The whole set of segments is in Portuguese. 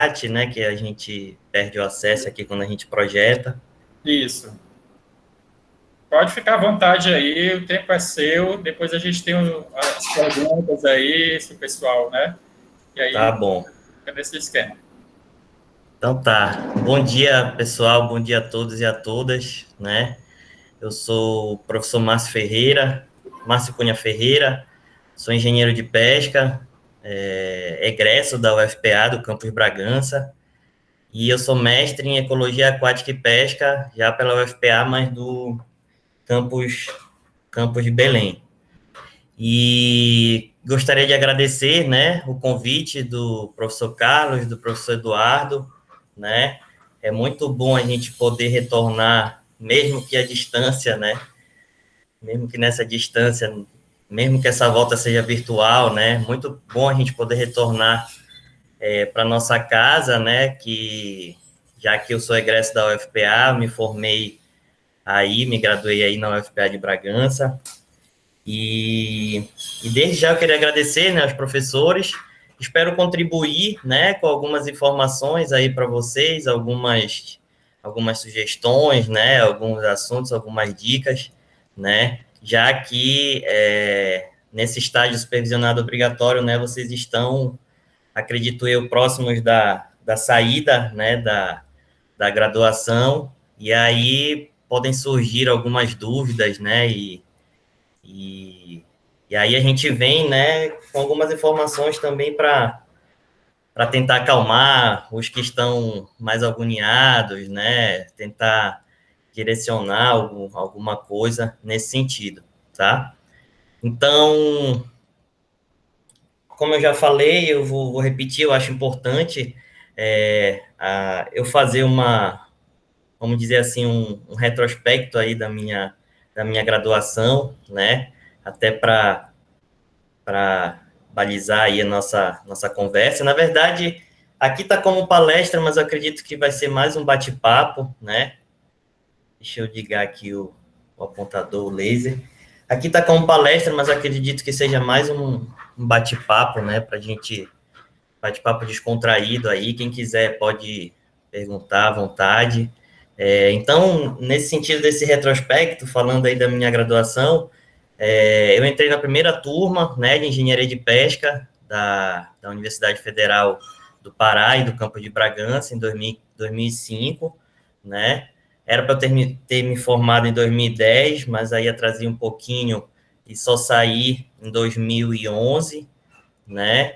chat, né, que a gente perde o acesso aqui quando a gente projeta. Isso. Pode ficar à vontade aí, o tempo é seu. Depois a gente tem as perguntas aí, se o pessoal, né? E Tá aí bom. fica nesse esquema. Então tá. Bom dia, pessoal. Bom dia a todos e a todas, né? Eu sou o professor Márcio Cunha Ferreira, sou engenheiro de pesca, egresso da UFPA, do Campus Bragança, e eu sou mestre em Ecologia Aquática e Pesca, já pela UFPA, mas do campus, campus de Belém. E gostaria de agradecer, né, o convite do professor Carlos, do professor Eduardo, né? É muito bom a gente poder retornar, mesmo que a distância, né? Mesmo que nessa distância, mesmo que essa volta seja virtual, né? Muito bom a gente poder retornar para nossa casa, né? Que já que eu sou egresso da UFPA, me formei aí, me graduei aí na UFPA de Bragança. E desde já eu queria agradecer, né, aos professores. Espero contribuir, né, com algumas informações aí para vocês, algumas sugestões, né, alguns assuntos, algumas dicas, né, já que nesse estágio supervisionado obrigatório, né, vocês estão, acredito eu, próximos da saída, né, da graduação, e aí podem surgir algumas dúvidas, né, e, e aí a gente vem, né, com algumas informações também para tentar acalmar os que estão mais agoniados, né, tentar direcionar alguma coisa nesse sentido, tá? Então, como eu já falei, eu vou repetir, eu acho importante eu fazer vamos dizer assim, um retrospecto aí da minha graduação, né, até para balizar aí a nossa conversa. Na verdade, aqui está como palestra, mas eu acredito que vai ser mais um bate-papo, né? Deixa eu ligar aqui o apontador, o laser. Aqui está como palestra, mas eu acredito que seja mais um bate-papo, né? Para a gente, bate-papo descontraído aí. Quem quiser pode perguntar à vontade. Então, nesse sentido desse retrospecto, falando aí da minha graduação, eu entrei na primeira turma, né, de engenharia de pesca da Universidade Federal do Pará e do Campus de Bragança em 2005, né? Era para eu ter me formado em 2010, mas aí atrasei um pouquinho e só saí em 2011, né?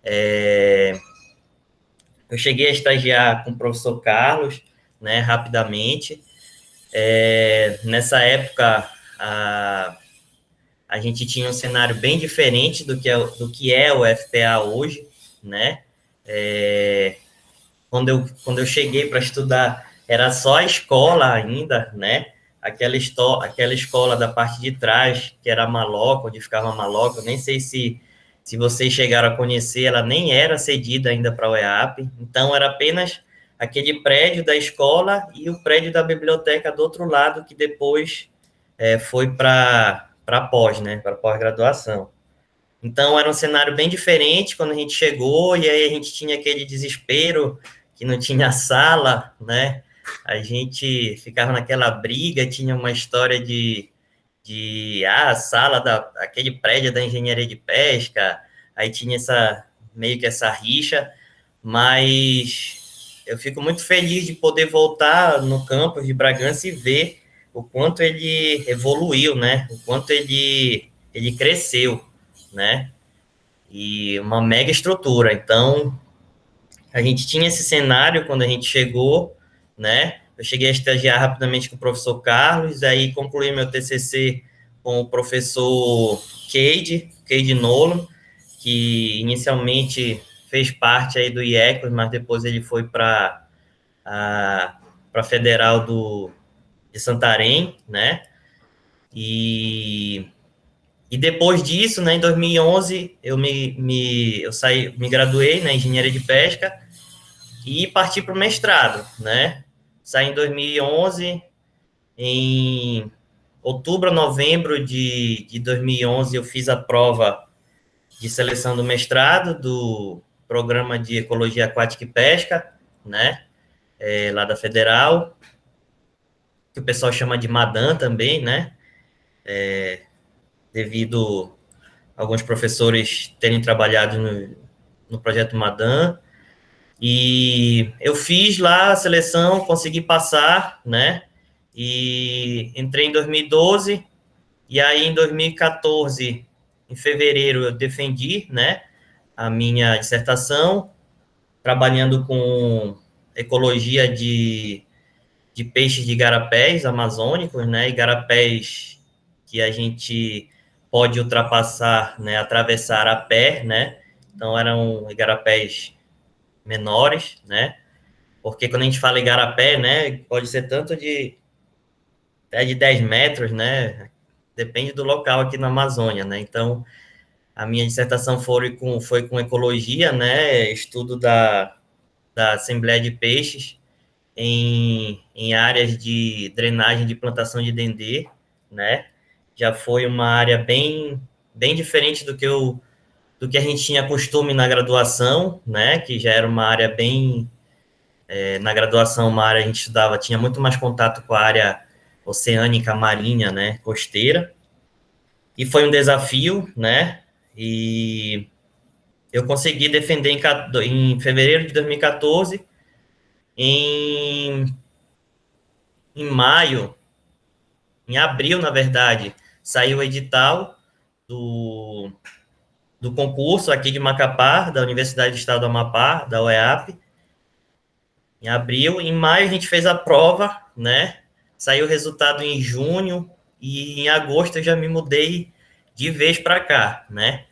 É, eu cheguei a estagiar com o professor Carlos, né, rapidamente. Nessa época, a gente tinha um cenário bem diferente do que é o FPA hoje, né? É, quando eu cheguei para estudar, era só a escola ainda, né? Aquela escola da parte de trás, que era a maloca, onde ficava a maloca, eu nem sei se vocês chegaram a conhecer, ela nem era cedida ainda para o EAP, então era apenas aquele prédio da escola e o prédio da biblioteca do outro lado, que depois foi para pós, né? Para pós-graduação. Então, era um cenário bem diferente quando a gente chegou, e aí a gente tinha aquele desespero que não tinha sala, né? A gente ficava naquela briga, tinha uma história a sala aquele prédio da engenharia de pesca, aí tinha meio que essa rixa, mas eu fico muito feliz de poder voltar no campus de Bragança e ver o quanto ele evoluiu, né? O quanto ele cresceu, né? E uma mega estrutura. Então, a gente tinha esse cenário quando a gente chegou, né? Eu cheguei a estagiar rapidamente com o professor Carlos, aí concluí meu TCC com o professor Cade Nolan, que inicialmente fez parte aí do IECOS, mas depois ele foi para a Federal de Santarém, né? E e depois disso, né, em 2011, me graduei na engenharia de pesca e parti para o mestrado, né? Saí em 2011, em outubro, novembro de 2011, eu fiz a prova de seleção do mestrado Programa de Ecologia Aquática e Pesca, né, lá da Federal, que o pessoal chama de Madan também, né, devido a alguns professores terem trabalhado no projeto Madan. E eu fiz lá a seleção, consegui passar, né, e entrei em 2012, e aí em 2014, em fevereiro, eu defendi, né, a minha dissertação, trabalhando com ecologia de peixes de igarapés amazônicos, né, igarapés que a gente pode ultrapassar, né, atravessar a pé, né, então eram igarapés menores, né, porque quando a gente fala igarapé, né, pode ser tanto até de 10 metros, né, depende do local aqui na Amazônia, né, então a minha dissertação foi com ecologia, né, estudo da Assembleia de Peixes em áreas de drenagem de plantação de dendê, né? Já foi uma área bem diferente do que a gente tinha costume na graduação, né? Que já era uma área na graduação, uma área a gente estudava, tinha muito mais contato com a área oceânica, marinha, né? Costeira. E foi um desafio, né? E eu consegui defender em fevereiro de 2014. Em maio, em abril, na verdade, saiu o edital do, do concurso aqui de Macapá, da Universidade do Estado do Amapá, da UEAP, em abril. Em maio, a gente fez a prova, né? Saiu o resultado em junho, e em agosto eu já me mudei de vez para cá, né?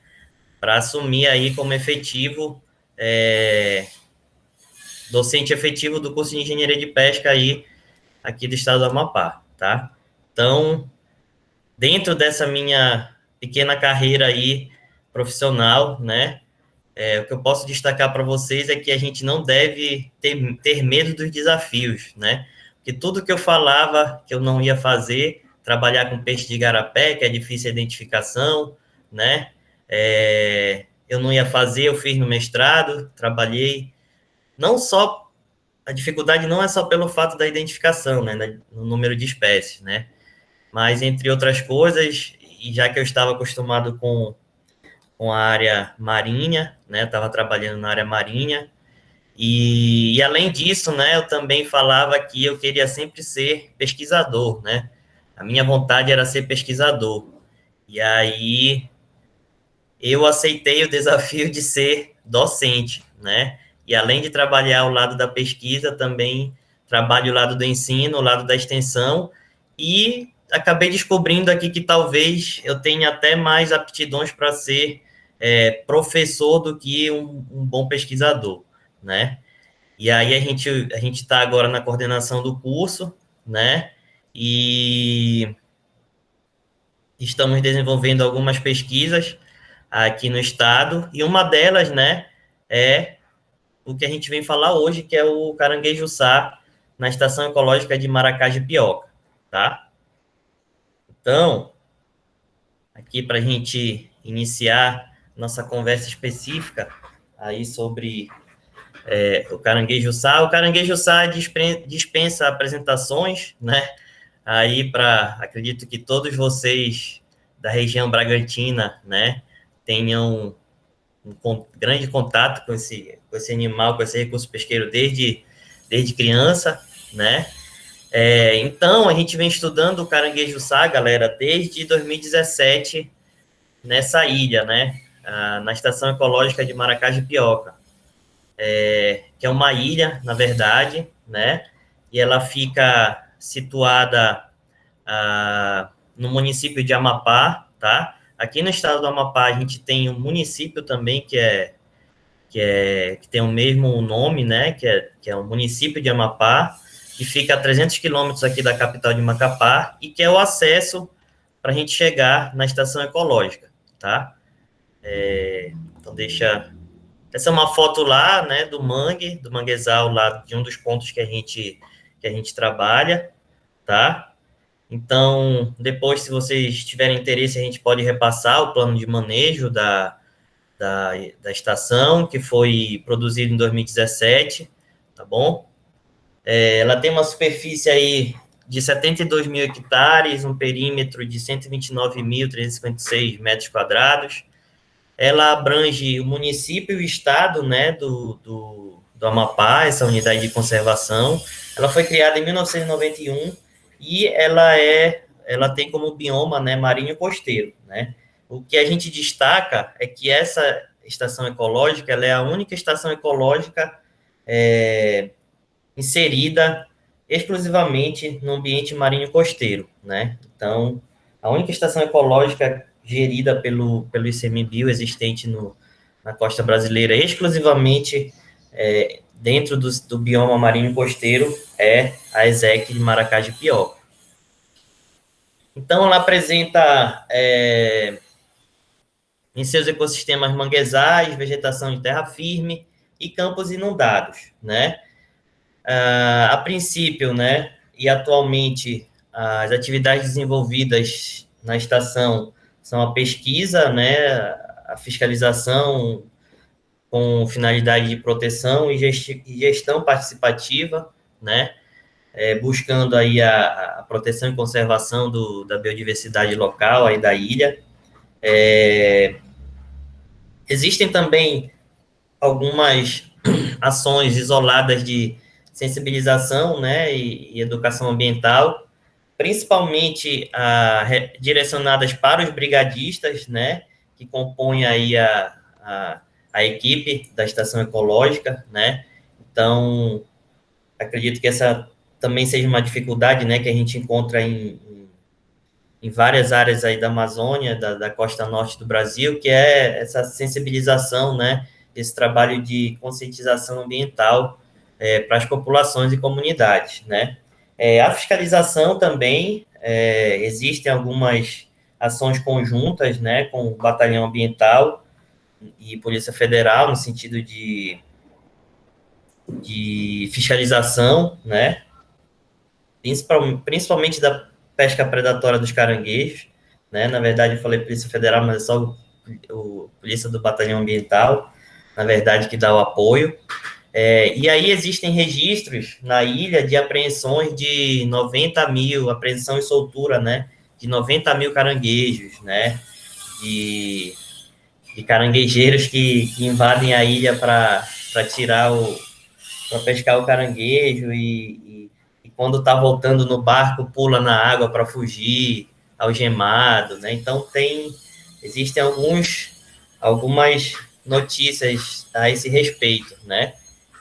Para assumir aí como efetivo, docente efetivo do curso de Engenharia de Pesca aí, aqui do Estado do Amapá, tá? Então, dentro dessa minha pequena carreira aí profissional, né, o que eu posso destacar para vocês é que a gente não deve ter medo dos desafios, né? Porque tudo que eu falava que eu não ia fazer, trabalhar com peixe de igarapé, que é difícil a identificação, né? Eu não ia fazer, eu fiz no mestrado, trabalhei. Não só, a dificuldade não é só pelo fato da identificação, né, no número de espécies, né? Mas, entre outras coisas, e já que eu estava acostumado com a área marinha, né, estava trabalhando na área marinha, e além disso, né, eu também falava que eu queria sempre ser pesquisador, né, a minha vontade era ser pesquisador, e aí eu aceitei o desafio de ser docente, né, e além de trabalhar ao lado da pesquisa, também trabalho ao lado do ensino, ao lado da extensão, e acabei descobrindo aqui que talvez eu tenha até mais aptidões para ser professor do que um bom pesquisador, né? E aí a gente está agora na coordenação do curso, né? E estamos desenvolvendo algumas pesquisas aqui no estado, e uma delas, né, é o que a gente vem falar hoje, que é o caranguejo-sá na Estação Ecológica de Maracajá-Pioca, tá? Então, aqui para a gente iniciar nossa conversa específica aí sobre o caranguejo-sá. O caranguejo-sá dispensa apresentações, né? Aí acredito que todos vocês da região Bragantina, né, tenham grande contato com esse animal, com esse recurso pesqueiro desde criança, né? Então, a gente vem estudando o caranguejo-sá, galera, desde 2017, nessa ilha, né? Na Estação Ecológica de Maracajá-Pioca, que é uma ilha, na verdade, né? E ela fica situada no município de Amapá, tá? Aqui no estado do Amapá, a gente tem um município também que tem o mesmo nome, né? Que é o município de Amapá, que fica a 300 quilômetros aqui da capital de Macapá, e que é o acesso para a gente chegar na estação ecológica, tá? Então, essa é uma foto lá, né, do manguezal lá, de um dos pontos que a gente trabalha, tá? Então, depois, se vocês tiverem interesse, a gente pode repassar o plano de manejo da estação, que foi produzido em 2017, tá bom? Ela tem uma superfície aí de 72 mil hectares, um perímetro de 129.356 metros quadrados. Ela abrange o município e o estado, né, do Amapá, essa unidade de conservação. Ela foi criada em 1991 e ela tem como bioma, né, marinho costeiro, né? O que a gente destaca é que essa estação ecológica, ela é a única estação ecológica inserida exclusivamente no ambiente marinho costeiro, né? Então, a única estação ecológica gerida pelo ICMBio existente na costa brasileira, exclusivamente dentro do bioma marinho costeiro, é a ESEC de Maracajá-Pió. Então, ela apresenta em seus ecossistemas manguezais, vegetação de terra firme e campos inundados, né? A princípio, né, e atualmente, as atividades desenvolvidas na estação são a pesquisa, né, a fiscalização com finalidade de proteção e gestão participativa, né, buscando aí a proteção e conservação da biodiversidade local aí da ilha. Existem também algumas ações isoladas de sensibilização, né, e educação ambiental, principalmente direcionadas para os brigadistas, né, que compõem aí a equipe da estação ecológica, né. Então, acredito que essa também seja uma dificuldade, né, que a gente encontra em várias áreas aí da Amazônia, da costa norte do Brasil, que é essa sensibilização, né, esse trabalho de conscientização ambiental para as populações e comunidades, né. A fiscalização também, existem algumas ações conjuntas, né, com o Batalhão Ambiental e Polícia Federal, no sentido de fiscalização, né, principalmente da pesca predatória dos caranguejos, né? Na verdade, eu falei Polícia Federal, mas é só o Polícia do Batalhão Ambiental, na verdade, que dá o apoio. E aí existem registros na ilha de apreensões de 90 mil, apreensão e soltura, né? De 90 mil caranguejos, né? De caranguejeiros que invadem a ilha para pescar o caranguejo e quando está voltando no barco, pula na água para fugir, algemado, né? Então, existem algumas notícias a esse respeito, né?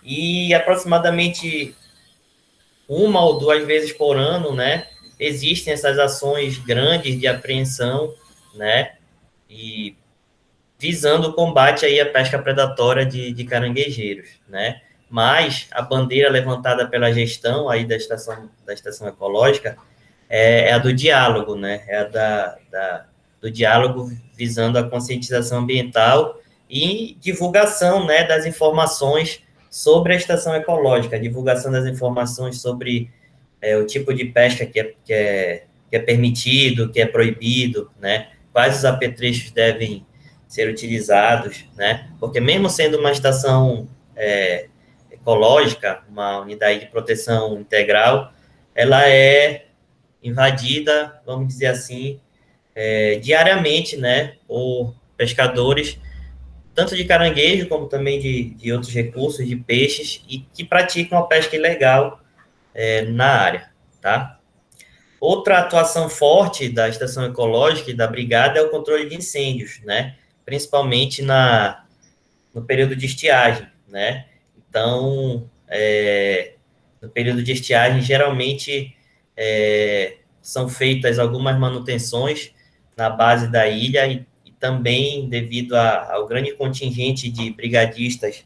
E aproximadamente 1 ou 2 vezes por ano, né? Existem essas ações grandes de apreensão, né? E visando o combate aí à pesca predatória de caranguejeiros, né? Mas a bandeira levantada pela gestão aí da estação ecológica é a do diálogo, né? É a do diálogo visando a conscientização ambiental e divulgação, né, das informações sobre a estação ecológica, divulgação das informações sobre o tipo de pesca que é permitido, que é proibido, né? Quais os apetrechos devem ser utilizados, né? Porque mesmo sendo uma estação ecológica, uma unidade de proteção integral, ela é invadida, vamos dizer assim, diariamente, né, por pescadores, tanto de caranguejo como também de outros recursos, de peixes, e que praticam a pesca ilegal na área, tá? Outra atuação forte da estação ecológica e da brigada é o controle de incêndios, né? Principalmente no período de estiagem, né? Então, no período de estiagem, geralmente são feitas algumas manutenções na base da ilha e também devido ao grande contingente de brigadistas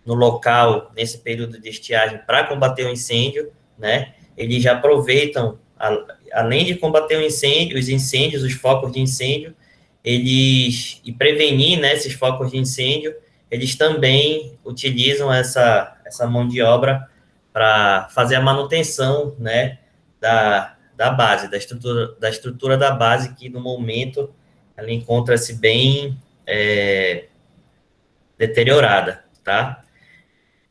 no local, nesse período de estiagem, para combater o incêndio, né? Eles já aproveitam, além de combater os incêndios, os focos de incêndio, e prevenir, né, esses focos de incêndio, eles também utilizam essa mão de obra para fazer a manutenção, né, da base, da estrutura da base, que no momento ela encontra-se bem deteriorada, tá?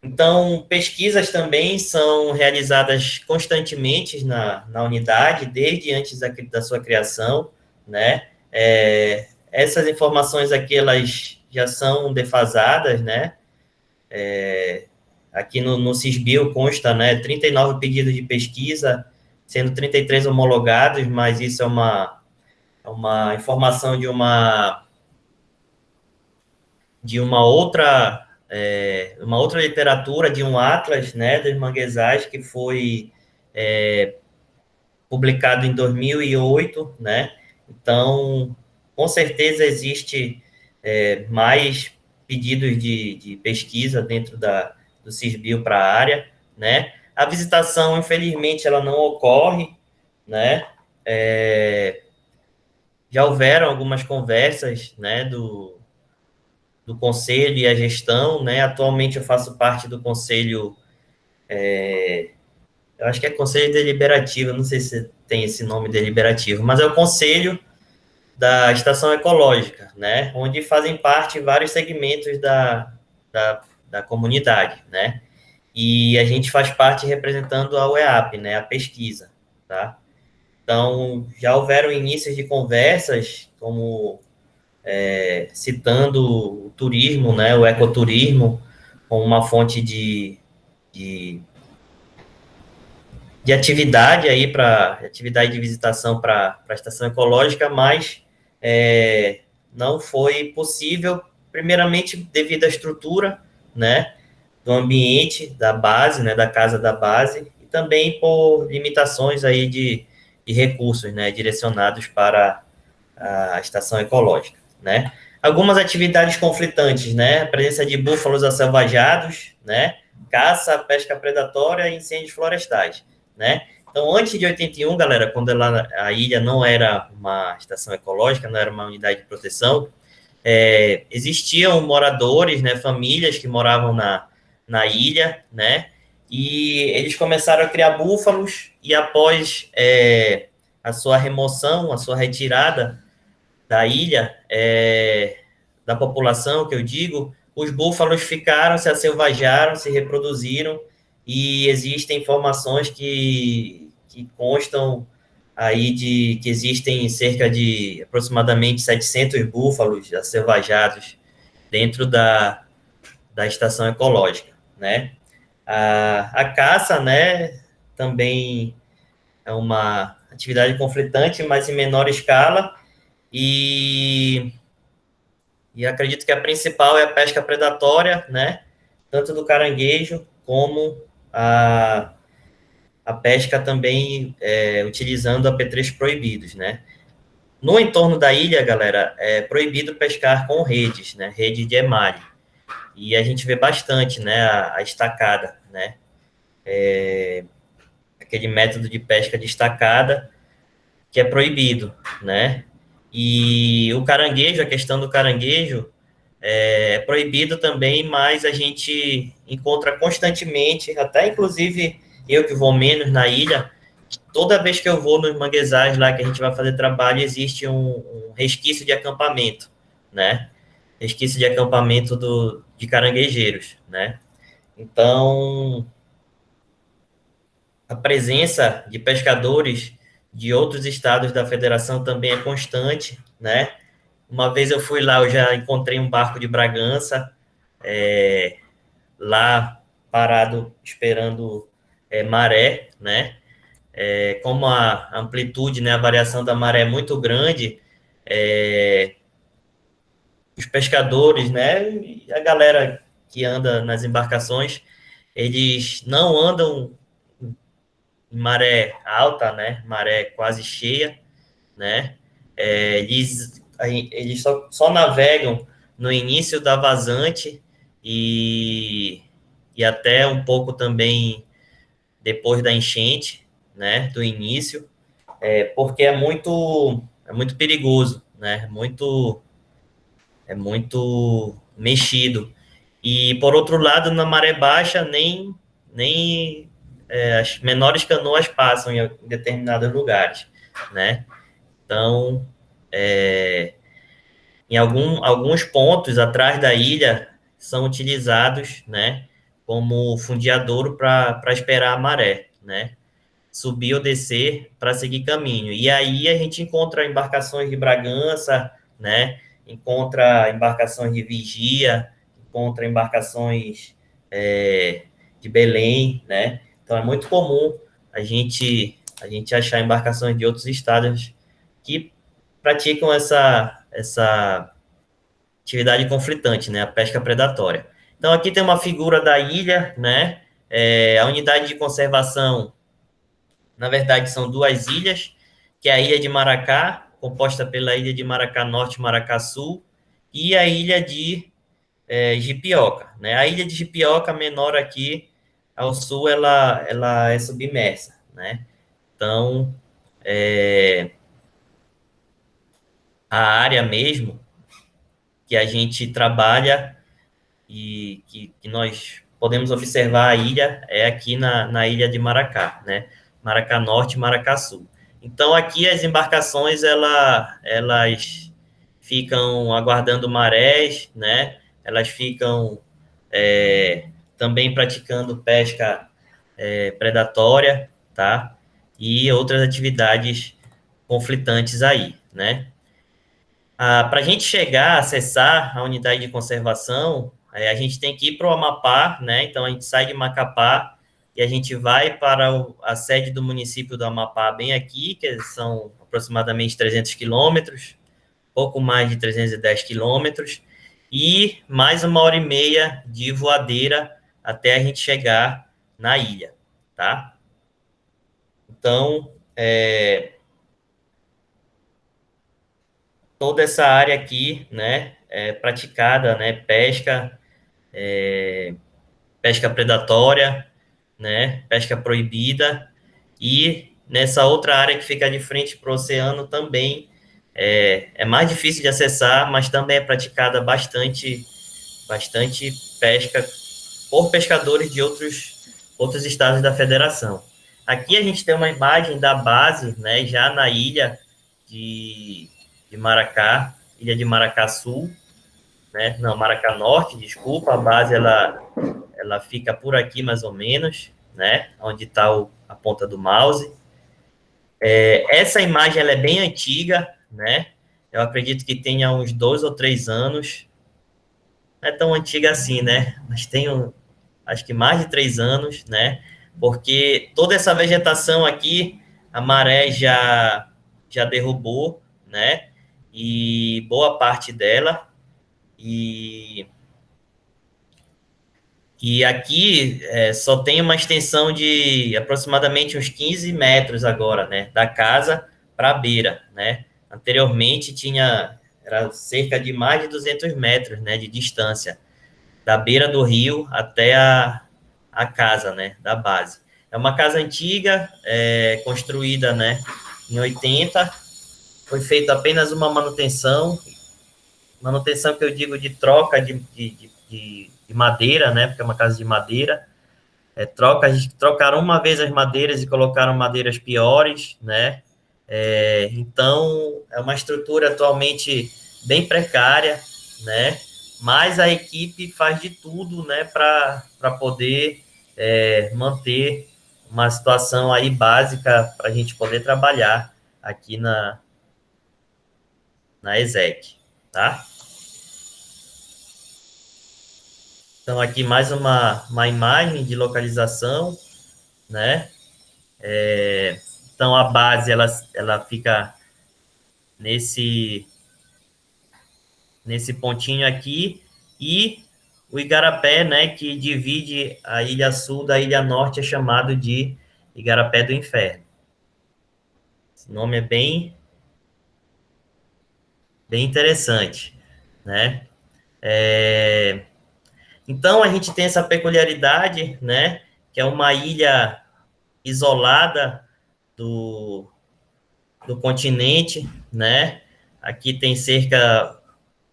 Então, pesquisas também são realizadas constantemente na unidade, desde antes da sua criação, né? Essas informações aqui, elas já são defasadas, né? Aqui no Sisbio consta, né, 39 pedidos de pesquisa, sendo 33 homologados, mas isso é uma informação uma outra literatura, de um atlas, né, dos manguezais, que foi publicado em 2008, né? Então, com certeza existe mais pedidos de pesquisa dentro do Sisbio para a área, né? A visitação, infelizmente, ela não ocorre, né? Já houveram algumas conversas, né, do conselho e a gestão, né? Atualmente eu faço parte do conselho, eu acho que é conselho deliberativo, não sei se tem esse nome deliberativo, mas é o conselho da estação ecológica, né? Onde fazem parte vários segmentos da comunidade, né? E a gente faz parte representando a UEAP, né? A pesquisa, tá? Então, já houveram inícios de conversas, como citando o turismo, né, o ecoturismo, como uma fonte de, de atividade aí para atividade de visitação para a estação ecológica, mas não foi possível, primeiramente devido à estrutura, né, do ambiente da base, né, da casa da base, e também por limitações aí de recursos, né, direcionados para a estação ecológica, né? Algumas atividades conflitantes, né? A presença de búfalos acelvajados, né? Caça, pesca predatória e incêndios florestais, né? Então, antes de 81, galera, quando a ilha não era uma estação ecológica, não era uma unidade de proteção, existiam moradores, né? Famílias que moravam na ilha, né? E eles começaram a criar búfalos e após a sua remoção, a sua retirada da ilha, da população, que eu digo, os búfalos ficaram, se acelvajaram, se reproduziram, e existem informações que constam aí de que existem cerca de aproximadamente 700 búfalos acelvajados dentro da estação ecológica, né? A caça, né, também é uma atividade conflitante, mas em menor escala, e acredito que a principal é a pesca predatória, né? Tanto do caranguejo como a pesca também utilizando apetrechos proibidos, né? No entorno da ilha, galera, é proibido pescar com redes, né? Rede de emalhe. E a gente vê bastante, né? A estacada, né? Aquele método de pesca de estacada que é proibido, né? E o caranguejo, a questão do caranguejo, é proibido também, mas a gente encontra constantemente, até inclusive eu que vou menos na ilha, toda vez que eu vou nos manguezais lá que a gente vai fazer trabalho, existe um resquício de acampamento, né? Resquício de acampamento de caranguejeiros, né? Então, a presença de pescadores de outros estados da federação também é constante, né? Uma vez eu fui lá, eu já encontrei um barco de Bragança, lá parado esperando maré, né? Como a amplitude, né, a variação da maré é muito grande, os pescadores, né, e a galera que anda nas embarcações, eles não andam em maré alta, né, maré quase cheia, né, eles só navegam no início da vazante e até um pouco também depois da enchente, né, do início, porque é muito perigoso, né, é muito mexido. E, por outro lado, na maré baixa, nem as menores canoas passam em determinados lugares, né? Então, em alguns pontos atrás da ilha, são utilizados, né, como fundeadouro para esperar a maré, né, subir ou descer para seguir caminho. E aí a gente encontra embarcações de Bragança, né, encontra embarcações de Vigia, encontra embarcações de Belém, né. Então é muito comum a gente achar embarcações de outros estados que praticam essa atividade conflitante, né, a pesca predatória. Então, aqui tem uma figura da ilha, né, a unidade de conservação, na verdade, são duas ilhas, que é a Ilha de Maracá, composta pela Ilha de Maracá Norte e Maracá Sul, e a Ilha de Jipioca, né. A Ilha de Jipioca, menor aqui ao sul, ela é submersa, né. Então, a área mesmo que a gente trabalha e que nós podemos observar a ilha é aqui na ilha de Maracá, né? Maracá Norte e Maracá Sul. Então, aqui as embarcações, elas ficam aguardando marés, né? Elas ficam também praticando pesca predatória, tá? E outras atividades conflitantes aí, né? Para a gente chegar, acessar a unidade de conservação, a gente tem que ir para o Amapá, né? Então, a gente sai de Macapá e a gente vai para a sede do município do Amapá, bem aqui, que são aproximadamente 300 quilômetros, pouco mais de 310 quilômetros, e mais 1h30 de voadeira até a gente chegar na ilha, tá? Então, toda essa área aqui, né, é praticada, né, pesca predatória, né, pesca proibida, e nessa outra área que fica de frente para o oceano também é mais difícil de acessar, mas também é praticada bastante pesca por pescadores de outros estados da federação. Aqui a gente tem uma imagem da base, né, já na ilha de Maracá, ilha de Maracá Sul, né, não, Maracá Norte, desculpa, a base ela fica por aqui mais ou menos, né, onde está a ponta do mouse. Essa imagem ela é bem antiga, né, eu acredito que tenha uns 2 ou 3 anos, não é tão antiga assim, né, mas tem acho que mais de 3 anos, né, porque toda essa vegetação aqui, a maré já derrubou, né, e boa parte dela, e aqui só tem uma extensão de aproximadamente uns 15 metros agora, né? Da casa para a beira, né? Anteriormente era cerca de mais de 200 metros, né? De distância, da beira do rio até a casa, né? Da base. É uma casa antiga, construída, né? Em 80, foi feita apenas uma manutenção que eu digo de troca de madeira, né? Porque é uma casa de madeira. Trocaram uma vez as madeiras e colocaram madeiras piores, né? Então, é uma estrutura atualmente bem precária, né? Mas a equipe faz de tudo, né, para poder manter uma situação aí básica para a gente poder trabalhar aqui na ESEC, tá? Então, aqui mais uma imagem de localização, né? Então, a base, ela fica nesse pontinho aqui, e o Igarapé, né, que divide a Ilha Sul da Ilha Norte, é chamado de Igarapé do Inferno. Esse nome é bem interessante, né? Então, a gente tem essa peculiaridade, né, que é uma ilha isolada do continente, né? Aqui tem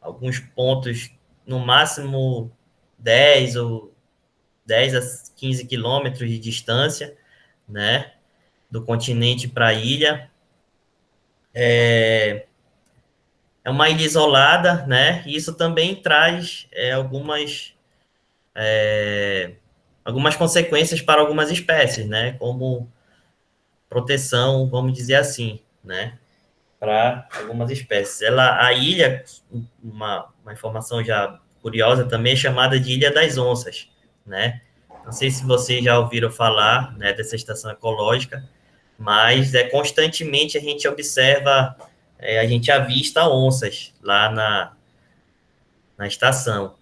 alguns pontos, no máximo 10 a 15 quilômetros de distância, né? Do continente para a ilha. É uma ilha isolada, né? E isso também traz algumas algumas consequências para algumas espécies, né? Como proteção, vamos dizer assim, né? Para algumas espécies. A ilha, uma informação já curiosa também, é chamada de Ilha das Onças, né? Não sei se vocês já ouviram falar, né, dessa estação ecológica, mas constantemente a gente observa, a gente avista onças lá na estação.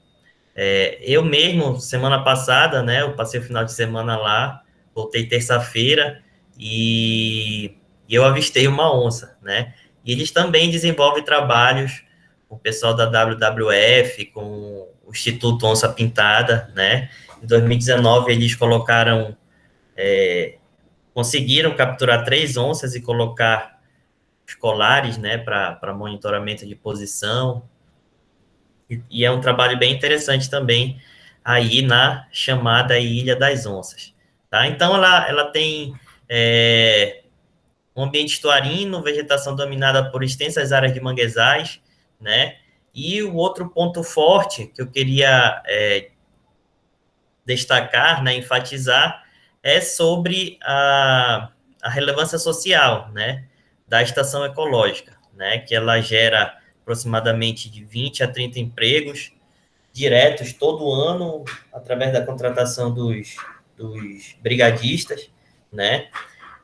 Eu mesmo, semana passada, né, eu passei o final de semana lá, voltei terça-feira e eu avistei uma onça, né? E eles também desenvolvem trabalhos com o pessoal da WWF, com o Instituto Onça Pintada, né? Em 2019 eles conseguiram capturar 3 onças e colocar os colares, né, para monitoramento de posição. E é um trabalho bem interessante também aí na chamada Ilha das Onças, tá? Então, ela tem um ambiente estuarino, vegetação dominada por extensas áreas de manguezais, né? E o outro ponto forte que eu queria destacar, né, enfatizar, é sobre a relevância social, né, da estação ecológica, né, que ela gera aproximadamente de 20 a 30 empregos diretos todo ano, através da contratação dos brigadistas, né?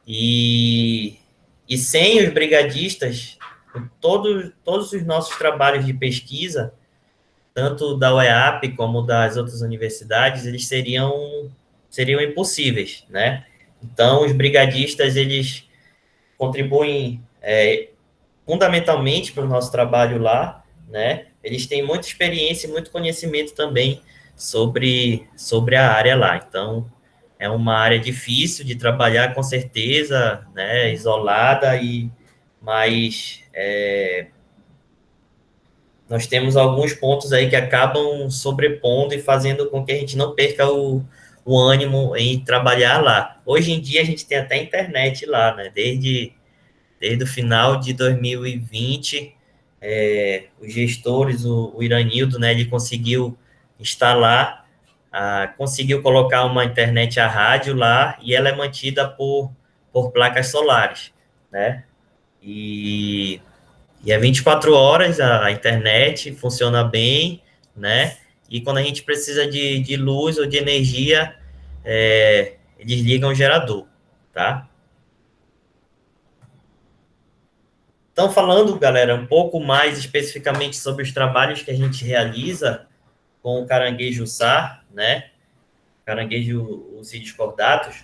E sem os brigadistas, todos os nossos trabalhos de pesquisa, tanto da UEAP como das outras universidades, eles seriam impossíveis, né? Então, os brigadistas, eles contribuem fundamentalmente para o nosso trabalho lá, né? Eles têm muita experiência e muito conhecimento também sobre a área lá. Então, é uma área difícil de trabalhar, com certeza, né? Isolada, mas nós temos alguns pontos aí que acabam sobrepondo e fazendo com que a gente não perca o ânimo em trabalhar lá. Hoje em dia, a gente tem até internet lá, né? Desde o final de 2020, os gestores, o Iranildo, né, ele conseguiu instalar, conseguiu colocar uma internet a rádio lá, e ela é mantida por placas solares, né? E, e é 24 horas a internet, funciona bem, né? E quando a gente precisa de luz ou de energia, eles ligam o gerador, tá? Então, falando, galera, um pouco mais especificamente sobre os trabalhos que a gente realiza com o caranguejo SAR, né? Caranguejo Lucidis cordatus,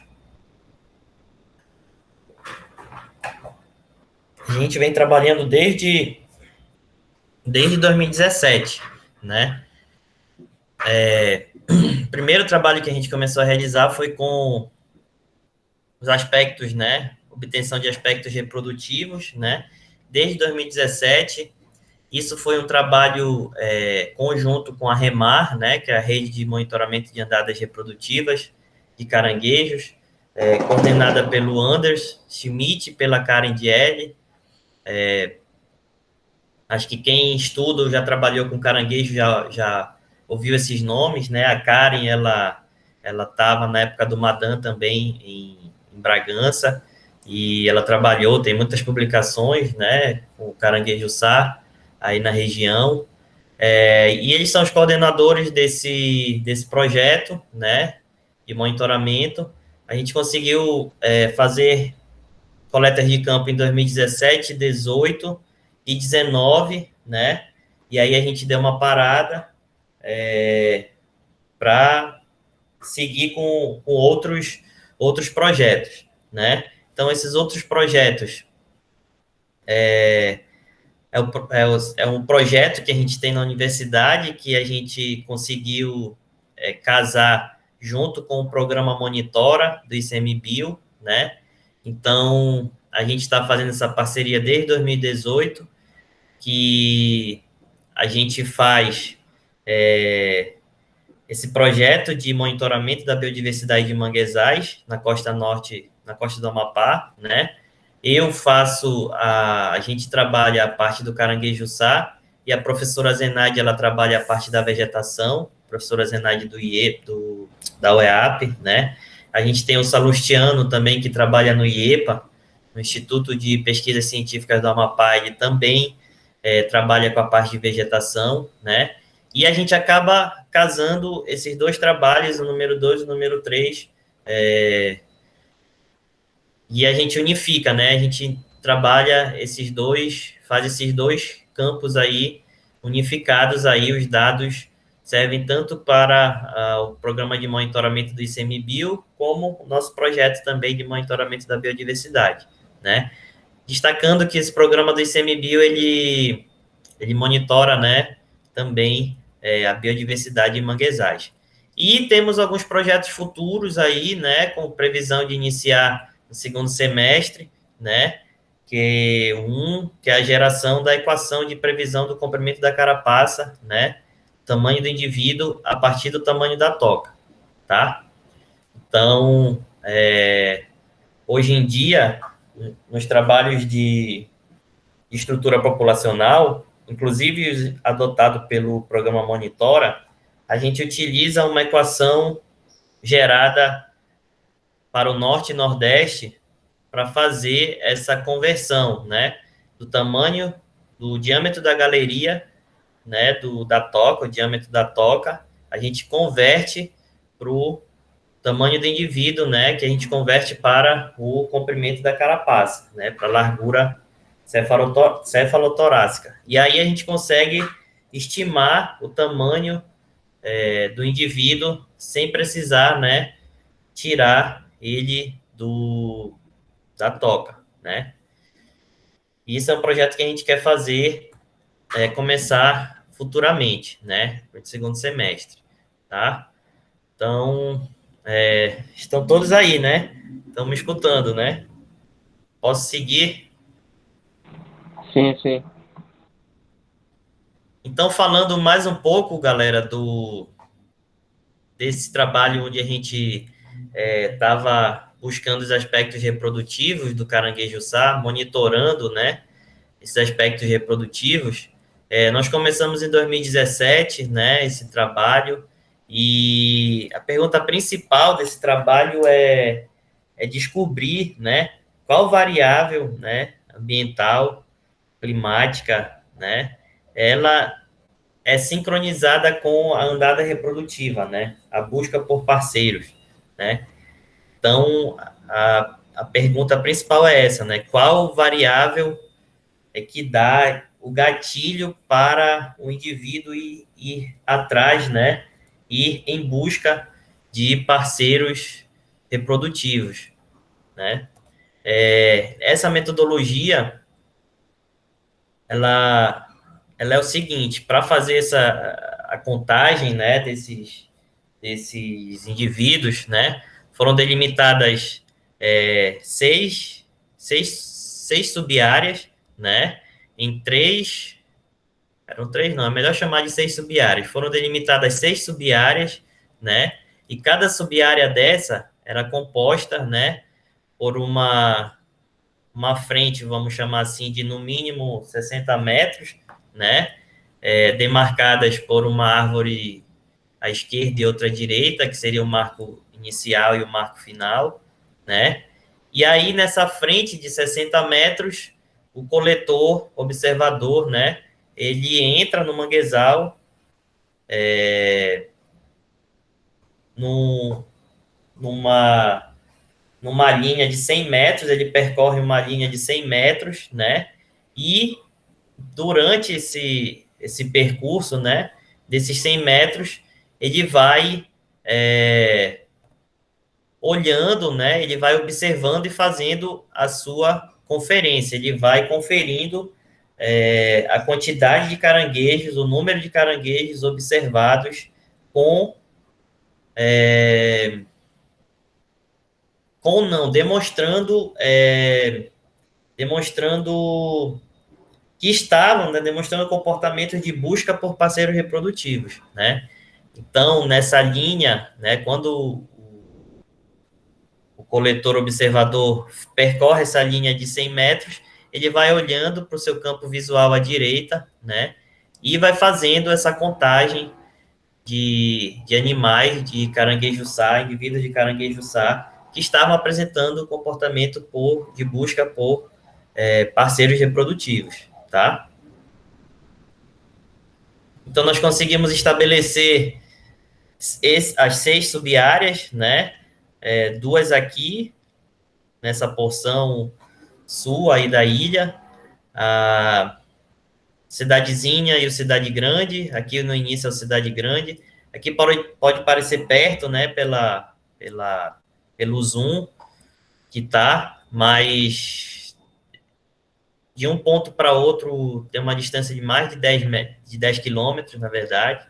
a gente vem trabalhando desde 2017, né? O primeiro trabalho que a gente começou a realizar foi com os aspectos, né? Obtenção de aspectos reprodutivos, né? Desde 2017, isso foi um trabalho conjunto com a REMAR, né, que é a Rede de Monitoramento de Andadas Reprodutivas de Caranguejos, coordenada pelo Anders Schmidt e pela Karen Dielli. Acho que quem estuda ou já trabalhou com caranguejo já ouviu esses nomes, né? A Karen, ela estava na época do Madan também em Bragança, e ela trabalhou, tem muitas publicações, né, com o caranguejo SAR aí na região. E eles são os coordenadores desse projeto, né, de monitoramento. A gente conseguiu fazer coletas de campo em 2017, 18 e 19, né, e aí a gente deu uma parada para seguir com outros projetos, né. Então, esses outros projetos é um projeto que a gente tem na universidade, que a gente conseguiu casar junto com o programa Monitora do ICMBio, né? Então, a gente está fazendo essa parceria desde 2018, que a gente faz esse projeto de monitoramento da biodiversidade de manguezais na costa norte, na costa do Amapá, né? A gente trabalha a parte do caranguejo-sá, e a professora Zenaide, ela trabalha a parte da vegetação, professora Zenaide da UEAP, né? A gente tem o Salustiano também, que trabalha no IEPA, no Instituto de Pesquisas Científicas do Amapá, ele também trabalha com a parte de vegetação, né? E a gente acaba casando esses dois trabalhos, o número 2 e o número 3, e a gente unifica, né? A gente trabalha esses dois, faz esses dois campos aí unificados, aí os dados servem tanto para o programa de monitoramento do ICMBio, como o nosso projeto também de monitoramento da biodiversidade, né? Destacando que esse programa do ICMBio, ele monitora, né, também a biodiversidade em manguezais. E temos alguns projetos futuros aí, né, com previsão de iniciar no segundo semestre, né, que é a geração da equação de previsão do comprimento da carapaça, né, tamanho do indivíduo a partir do tamanho da toca, tá? Então, hoje em dia, nos trabalhos de estrutura populacional, inclusive adotado pelo programa Monitora, a gente utiliza uma equação gerada para o Norte e Nordeste para fazer essa conversão, né, do tamanho, do diâmetro da galeria, né, da toca, o diâmetro da toca, a gente converte para o tamanho do indivíduo, né, que a gente converte para o comprimento da carapaça, né, para a largura cefalotorácica. E aí a gente consegue estimar o tamanho do indivíduo sem precisar, né, tirar ele da toca, né? Isso é um projeto que a gente quer fazer, começar futuramente, né, no segundo semestre, tá? Então, estão todos aí, né? Estão me escutando, né? Posso seguir? Sim, sim. Então, falando mais um pouco, galera, desse trabalho onde a gente estava buscando os aspectos reprodutivos do caranguejo-sá, monitorando, né, esses aspectos reprodutivos. Nós começamos em 2017, né, esse trabalho, e a pergunta principal desse trabalho é descobrir, né, qual variável, né, ambiental, climática, né, ela é sincronizada com a andada reprodutiva, né, a busca por parceiros, né. Então, a pergunta principal é essa, né, qual variável que dá o gatilho para o indivíduo ir atrás, né, ir em busca de parceiros reprodutivos, né. Essa metodologia, ela é o seguinte: para fazer a contagem, né, desses indivíduos, né, foram delimitadas seis subáreas, né, em eram três não, é melhor chamar de 6 subáreas. Foram delimitadas 6 subáreas, né, e cada subárea dessa era composta, né, por uma frente, vamos chamar assim, de no mínimo 60 metros, né, demarcadas por uma árvore à esquerda e outra à direita, que seria o marco inicial e o marco final, né, e aí nessa frente de 60 metros, o coletor, observador, né, ele entra no manguezal, numa linha de 100 metros, ele percorre uma linha de 100 metros, né, e durante esse percurso, né, desses 100 metros, ele vai olhando, né, ele vai observando e fazendo a sua conferência, ele vai conferindo a quantidade de caranguejos, o número de caranguejos observados demonstrando que estavam, né, demonstrando comportamentos de busca por parceiros reprodutivos, né? Então, nessa linha, né, quando o coletor observador percorre essa linha de 100 metros, ele vai olhando para o seu campo visual à direita, né, e vai fazendo essa contagem de animais de caranguejo-çá, indivíduos de caranguejo-çá, que estavam apresentando comportamento de busca por parceiros reprodutivos, tá? Então, nós conseguimos estabelecer as 6 sub-áreas, né? 2 aqui, nessa porção sul aí da ilha, a cidadezinha e o cidade grande, aqui no início é o cidade grande, aqui pode parecer perto, né, pelo zoom que tá, mas de um ponto para outro tem uma distância de mais de 10 quilômetros, na verdade.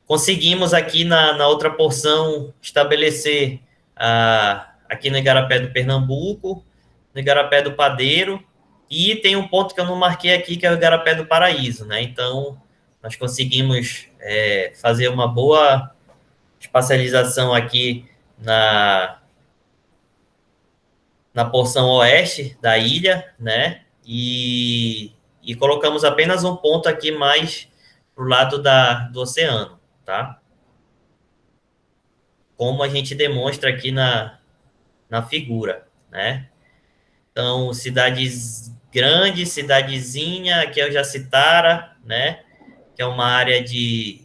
Conseguimos aqui na outra porção estabelecer aqui no Igarapé do Pernambuco, no Igarapé do Padeiro, e tem um ponto que eu não marquei aqui, que é o Igarapé do Paraíso, né? Então, nós conseguimos fazer uma boa espacialização aqui na porção oeste da ilha, né? E colocamos apenas um ponto aqui mais para o lado do oceano, tá? Como a gente demonstra aqui na figura, né? Então, cidades grandes, cidadezinha, aqui é o Jacitara, né? Que é uma área de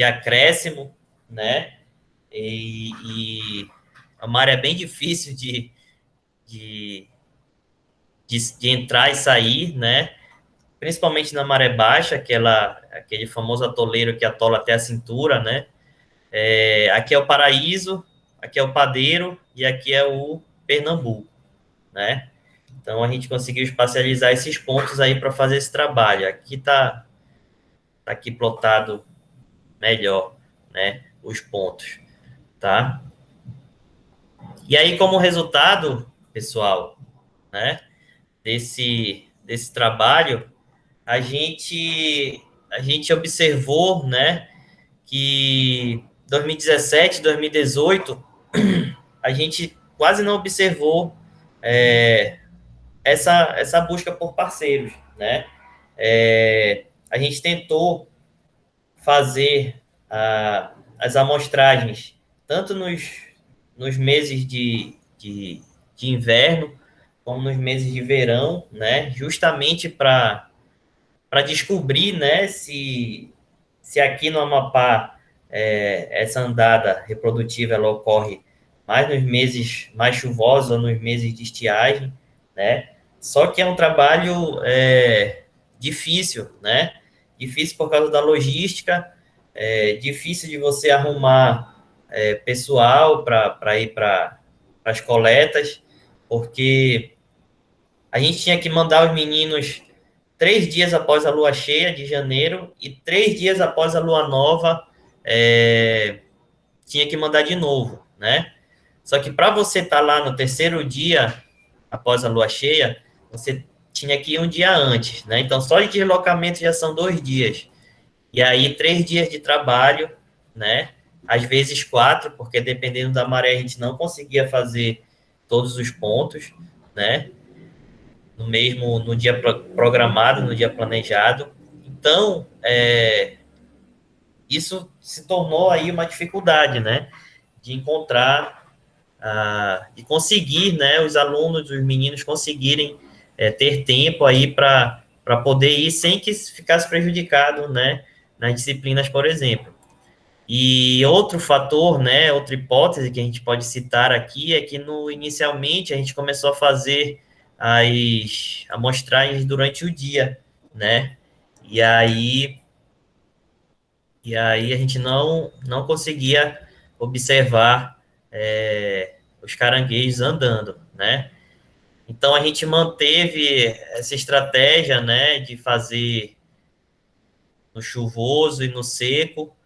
acréscimo, né? E é uma área bem difícil de entrar e sair, né? Principalmente na maré baixa, aquele famoso atoleiro que atola até a cintura, né? Aqui é o Paraíso, aqui é o Padeiro e aqui é o Pernambuco, né? Então, a gente conseguiu espacializar esses pontos aí para fazer esse trabalho. Aqui tá aqui plotado melhor, né? Os pontos, tá? E aí, como resultado, pessoal, né? Desse trabalho, a gente observou, né? Que 2017, 2018, a gente quase não observou essa busca por parceiros, né? A gente tentou fazer as amostragens tanto nos meses de inverno como nos meses de verão, né? Justamente para descobrir, né, se aqui no Amapá essa andada reprodutiva ela ocorre mais nos meses mais chuvosos ou nos meses de estiagem, né? Só que é um trabalho difícil, né? Difícil por causa da logística, difícil de você arrumar pessoal para ir para as coletas, porque a gente tinha que mandar os meninos 3 dias após a lua cheia de janeiro e 3 dias após a lua nova tinha que mandar de novo, né? Só que para você estar lá no terceiro dia após a lua cheia, você tinha que ir um dia antes, né? Então, só de deslocamento já são 2 dias. E aí, 3 dias de trabalho, né? Às vezes 4, porque dependendo da maré, a gente não conseguia fazer todos os pontos, né? No dia programado, no dia planejado. Então, isso se tornou aí uma dificuldade, né? De encontrar, de conseguir, né? Os alunos, os meninos conseguirem ter tempo aí para poder ir sem que ficasse prejudicado, né? Nas disciplinas, por exemplo. E outro fator, né? Outra hipótese que a gente pode citar aqui é que inicialmente a gente começou a fazer as amostragens durante o dia, né? E aí a gente não conseguia observar os caranguejos andando, né? Então, a gente manteve essa estratégia, né, de fazer no chuvoso e no seco,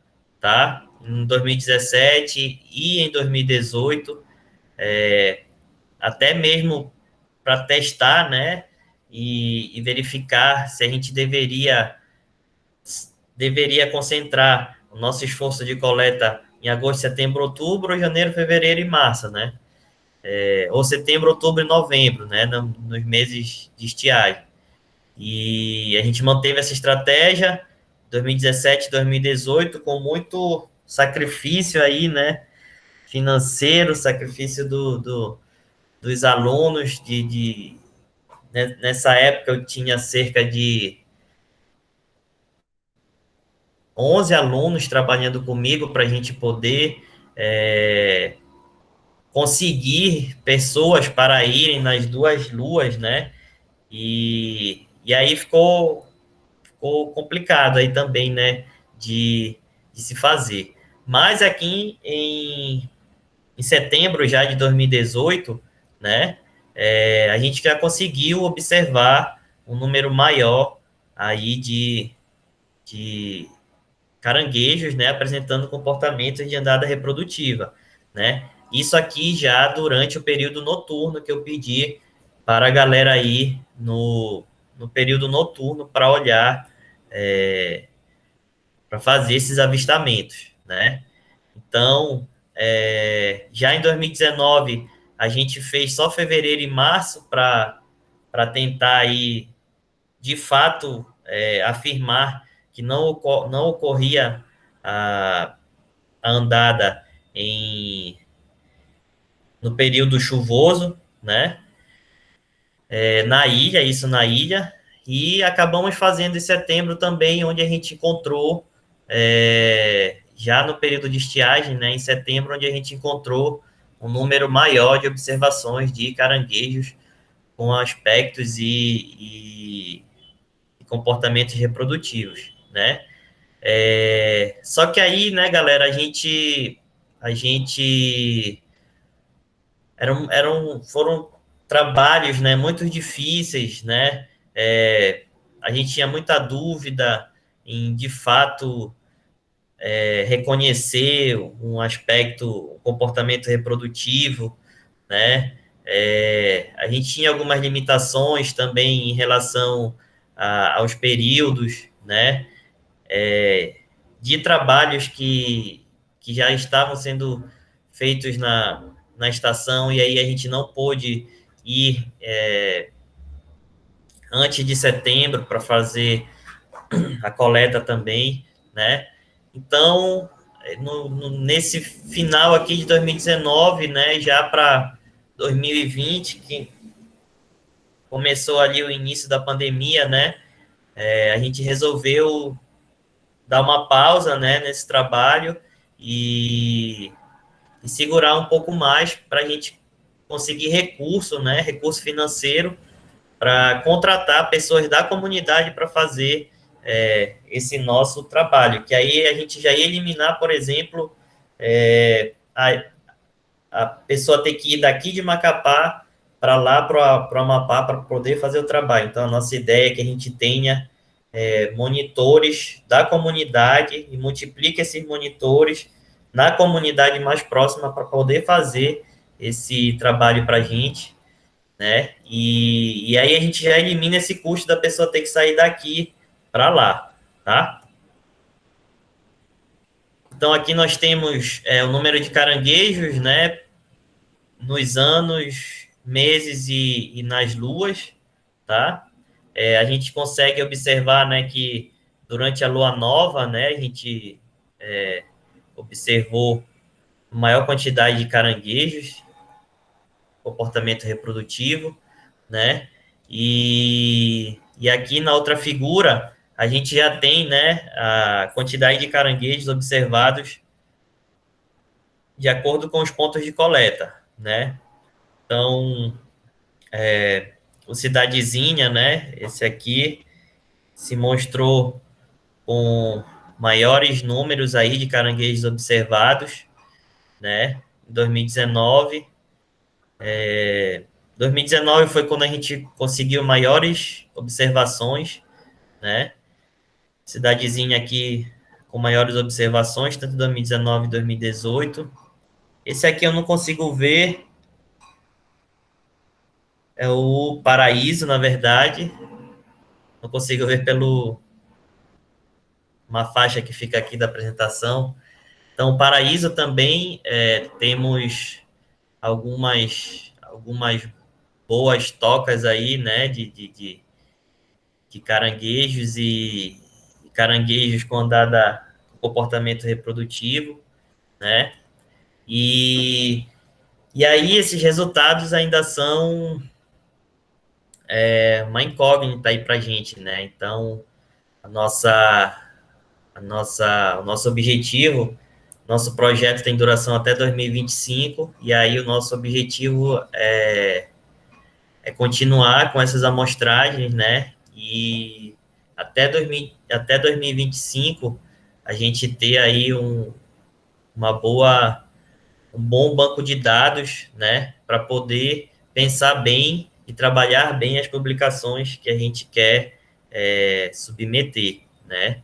tá? Em 2017 e em 2018, até mesmo para testar, né, e verificar se a gente deveria concentrar o nosso esforço de coleta em agosto, setembro, outubro, janeiro, fevereiro e março, né? Ou setembro, outubro e novembro, né? Nos meses de estiagem. E a gente manteve essa estratégia, 2017, 2018, com muito sacrifício aí, né, financeiro, sacrifício dos alunos, nessa época eu tinha cerca de 11 alunos trabalhando comigo para a gente poder conseguir pessoas para irem nas duas luas, né? E aí ficou complicado aí também, né? De se fazer. Mas aqui em setembro já de 2018, né? A gente já conseguiu observar um número maior aí de caranguejos, né, apresentando comportamentos de andada reprodutiva, né? Isso aqui já durante o período noturno que eu pedi para a galera aí no período noturno para olhar, para fazer esses avistamentos, né? Então, já em 2019, a gente fez só fevereiro e março para tentar aí, de fato, afirmar que não ocorria a, a andada no período chuvoso, né? Na ilha, isso na ilha, e acabamos fazendo em setembro também, onde a gente encontrou, já no período de estiagem, né, em setembro, onde a gente encontrou um número maior de observações de caranguejos com aspectos e comportamentos reprodutivos, né? Só que aí, né, galera, a gente foram trabalhos, né, muito difíceis, né? A gente tinha muita dúvida em, de fato, reconhecer um aspecto, um comportamento reprodutivo, né? A gente tinha algumas limitações também em relação aos períodos, né? De trabalhos que já estavam sendo feitos na estação, e aí a gente não pôde ir antes de setembro para fazer a coleta também, né? Então, nesse final aqui de 2019, né, já para 2020, que começou ali o início da pandemia, né, a gente resolveu dar uma pausa, né, nesse trabalho e segurar um pouco mais para a gente conseguir recurso, né, recurso financeiro, para contratar pessoas da comunidade para fazer esse nosso trabalho, que aí a gente já ia eliminar, por exemplo, a pessoa ter que ir daqui de Macapá para lá, para o Amapá, para poder fazer o trabalho. Então, a nossa ideia é que a gente tenha monitores da comunidade e multiplique esses monitores na comunidade mais próxima para poder fazer esse trabalho para a gente, né? E aí a gente já elimina esse custo da pessoa ter que sair daqui para lá, tá? Então, aqui nós temos o número de caranguejos, né? Nos anos, meses e nas luas, tá? A gente consegue observar, né, que durante a lua nova, né, a gente observou maior quantidade de caranguejos, comportamento reprodutivo, né? E aqui na outra figura, a gente já tem, né, a quantidade de caranguejos observados de acordo com os pontos de coleta, né? Então, o Cidadezinha, né, esse aqui se mostrou com maiores números aí de caranguejos observados, né, em 2019. 2019 foi quando a gente conseguiu maiores observações, né, cidadezinha aqui com maiores observações, tanto 2019 e 2018. Esse aqui eu não consigo ver, é o Paraíso, na verdade, não consigo ver pelo uma faixa que fica aqui da apresentação. Então, o Paraíso também temos algumas boas tocas aí, né, de caranguejos e caranguejos com comportamento reprodutivo, né? E aí esses resultados ainda são uma incógnita aí para a gente, né? Então, a nossa, o nosso objetivo, nosso projeto tem duração até 2025, e aí o nosso objetivo é continuar com essas amostragens, né? E até 2025 a gente ter aí um bom banco de dados, né? Para poder pensar bem e trabalhar bem as publicações que a gente quer submeter, né?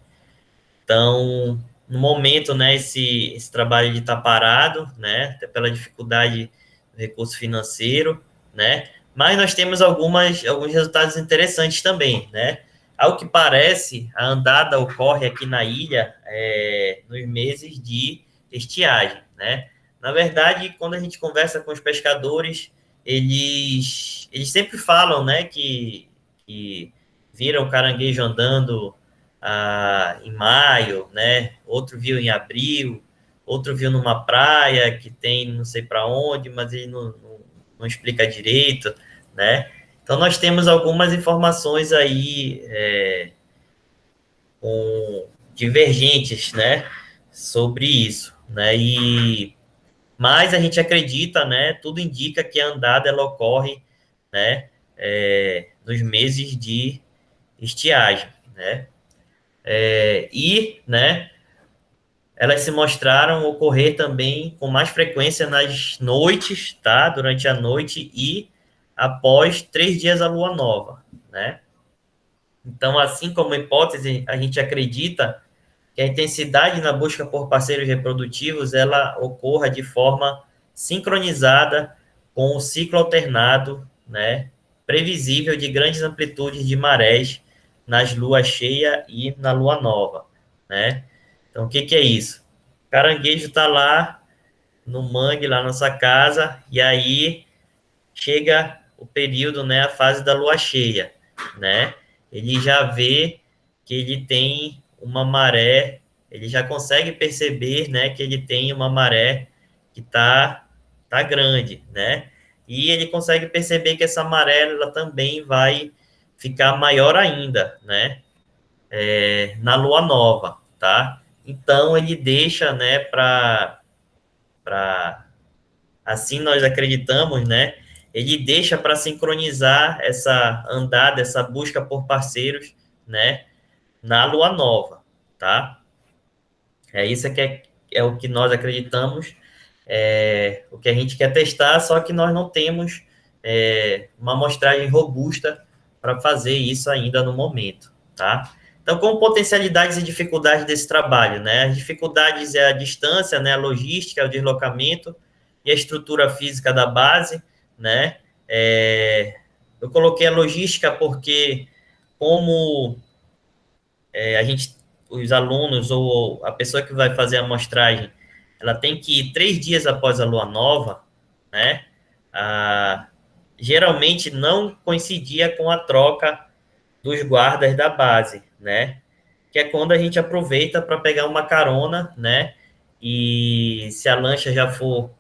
Então, no momento, né, esse trabalho de estar parado, né, até pela dificuldade do recurso financeiro, né, mas nós temos alguns resultados interessantes também, né. Ao que parece, a andada ocorre aqui na ilha nos meses de estiagem, né. Na verdade, quando a gente conversa com os pescadores, eles sempre falam, né, que viram o caranguejo andando em maio, né? Outro viu em abril, outro viu numa praia que tem não sei para onde, mas ele não explica direito, né? Então, nós temos algumas informações aí divergentes, né? Sobre isso, né? Mas a gente acredita, né? Tudo indica que a andada ela ocorre, né? Nos meses de estiagem, né? Né, elas se mostraram ocorrer também com mais frequência nas noites, tá? Durante a noite e após 3 dias da lua nova, né? Então, assim como hipótese, a gente acredita que a intensidade na busca por parceiros reprodutivos, ela ocorra de forma sincronizada com o ciclo alternado, né? Previsível de grandes amplitudes de marés nas luas cheia e na lua nova, né? Então, o que que é isso? O caranguejo está lá no mangue, lá na nossa casa, e aí chega o período, né, a fase da lua cheia, né? Ele já vê que ele tem uma maré, ele já consegue perceber, né, que ele tem uma maré que tá grande, né? E ele consegue perceber que essa maré ela também vai ficar maior ainda, né? Na lua nova, tá? Então ele deixa, né, para assim nós acreditamos, né? Ele deixa para sincronizar essa andada, essa busca por parceiros, né, na lua nova, tá? Isso que é o que nós acreditamos, o que a gente quer testar, só que nós não temos uma amostragem robusta para fazer isso ainda no momento, tá? Então, como potencialidades e dificuldades desse trabalho, né? As dificuldades é a distância, né? A logística, o deslocamento e a estrutura física da base, né? Eu coloquei a logística porque, como os alunos ou a pessoa que vai fazer a amostragem, ela tem que ir 3 dias após a lua nova, né? Geralmente não coincidia com a troca dos guardas da base, né? Que é quando a gente aproveita para pegar uma carona, né? E se a lancha já for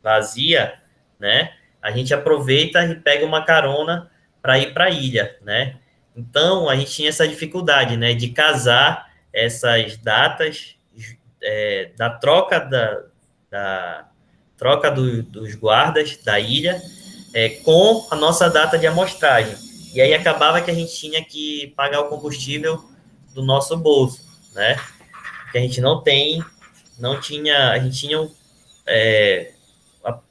vazia, né? A gente aproveita e pega uma carona para ir para a ilha, né? Então, a gente tinha essa dificuldade, né? De casar essas datas da troca da troca dos guardas da ilha com a nossa data de amostragem. E aí acabava que a gente tinha que pagar o combustível do nosso bolso, né? Que a gente não tinha, a gente tinha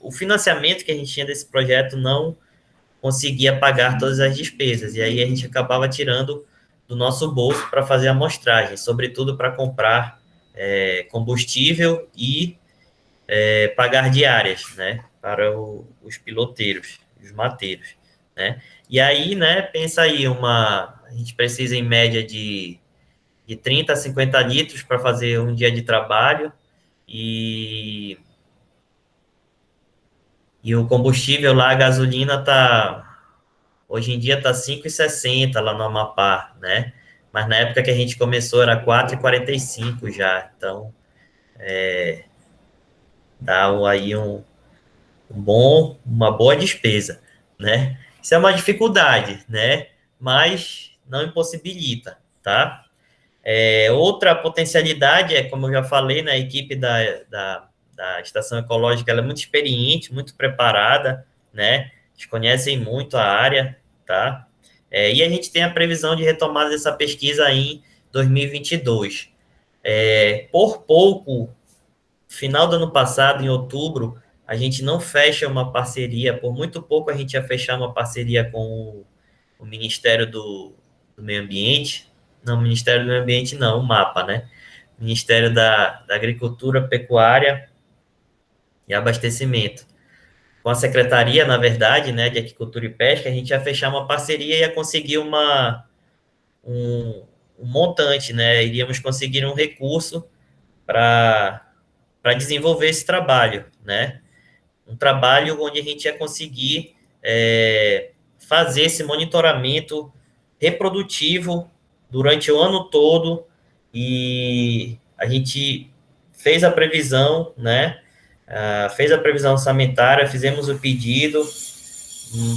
o financiamento que a gente tinha desse projeto não conseguia pagar todas as despesas, e aí a gente acabava tirando do nosso bolso para fazer a amostragem, sobretudo para comprar combustível e pagar diárias, né, para os piloteiros, os mateiros, né. E aí, né, pensa aí, a gente precisa em média de 30 a 50 litros para fazer um dia de trabalho, e o combustível lá, a gasolina hoje em dia tá 5,60 lá no Amapá, né? mas na época que a gente começou era 4,45 já, então dá aí uma boa despesa, né? Isso é uma dificuldade, né? Mas não impossibilita, tá? Outra potencialidade é, como eu já falei, na equipe da Estação Ecológica, ela é muito experiente, muito preparada, né? Eles conhecem muito a área, tá? E a gente tem a previsão de retomada dessa pesquisa em 2022. Por pouco, final do ano passado, em outubro, a gente não fecha uma parceria, por muito pouco a gente ia fechar uma parceria com o Ministério do Meio Ambiente, não, o Ministério do Meio Ambiente não, o MAPA, né? Ministério da Agricultura, Pecuária e Abastecimento. Com a Secretaria, na verdade, né, de Agricultura e Pesca, a gente ia fechar uma parceria e ia conseguir um, um montante, né? Iríamos conseguir um recurso para desenvolver esse trabalho, né? Um trabalho onde a gente ia conseguir fazer esse monitoramento reprodutivo durante o ano todo e a gente fez a previsão, né? Fez a previsão orçamentária, fizemos o pedido,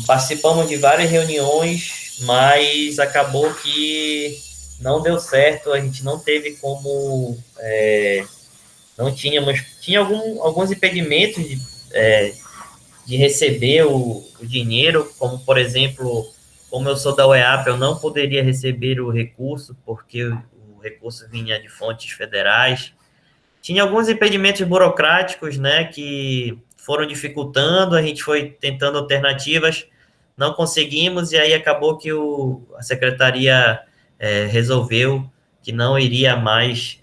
participamos de várias reuniões, mas acabou que não deu certo, a gente não teve como, não tínhamos, tinha alguns impedimentos de receber o dinheiro, como, por exemplo, como eu sou da UEAP, eu não poderia receber o recurso, porque o recurso vinha de fontes federais. Tinha alguns impedimentos burocráticos, né, que foram dificultando, a gente foi tentando alternativas, não conseguimos, e aí acabou que a secretaria resolveu que não iria mais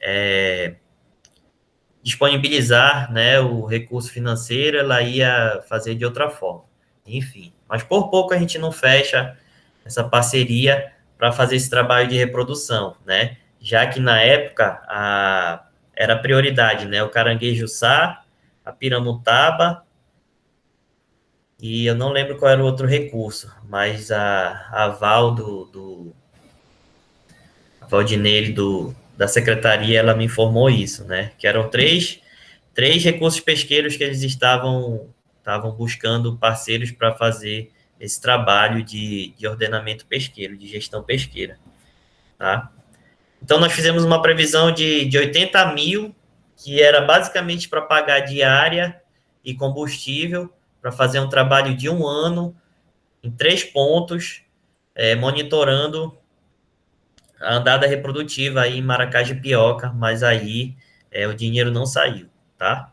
disponibilizar, né, o recurso financeiro, ela ia fazer de outra forma. Enfim, mas por pouco a gente não fecha essa parceria para fazer esse trabalho de reprodução, né? Já que na época era prioridade, né? O caranguejo-sá, a piramutaba e eu não lembro qual era o outro recurso, mas a Val a Valdineire da secretaria, ela me informou isso, né? Que eram três recursos pesqueiros que eles estavam buscando parceiros para fazer esse trabalho de ordenamento pesqueiro, de gestão pesqueira, tá? Então, nós fizemos uma previsão de 80 mil, que era basicamente para pagar diária e combustível, para fazer um trabalho de um ano, em 3 pontos, monitorando a andada reprodutiva aí em Maracajá-Pioca, mas aí o dinheiro não saiu, tá?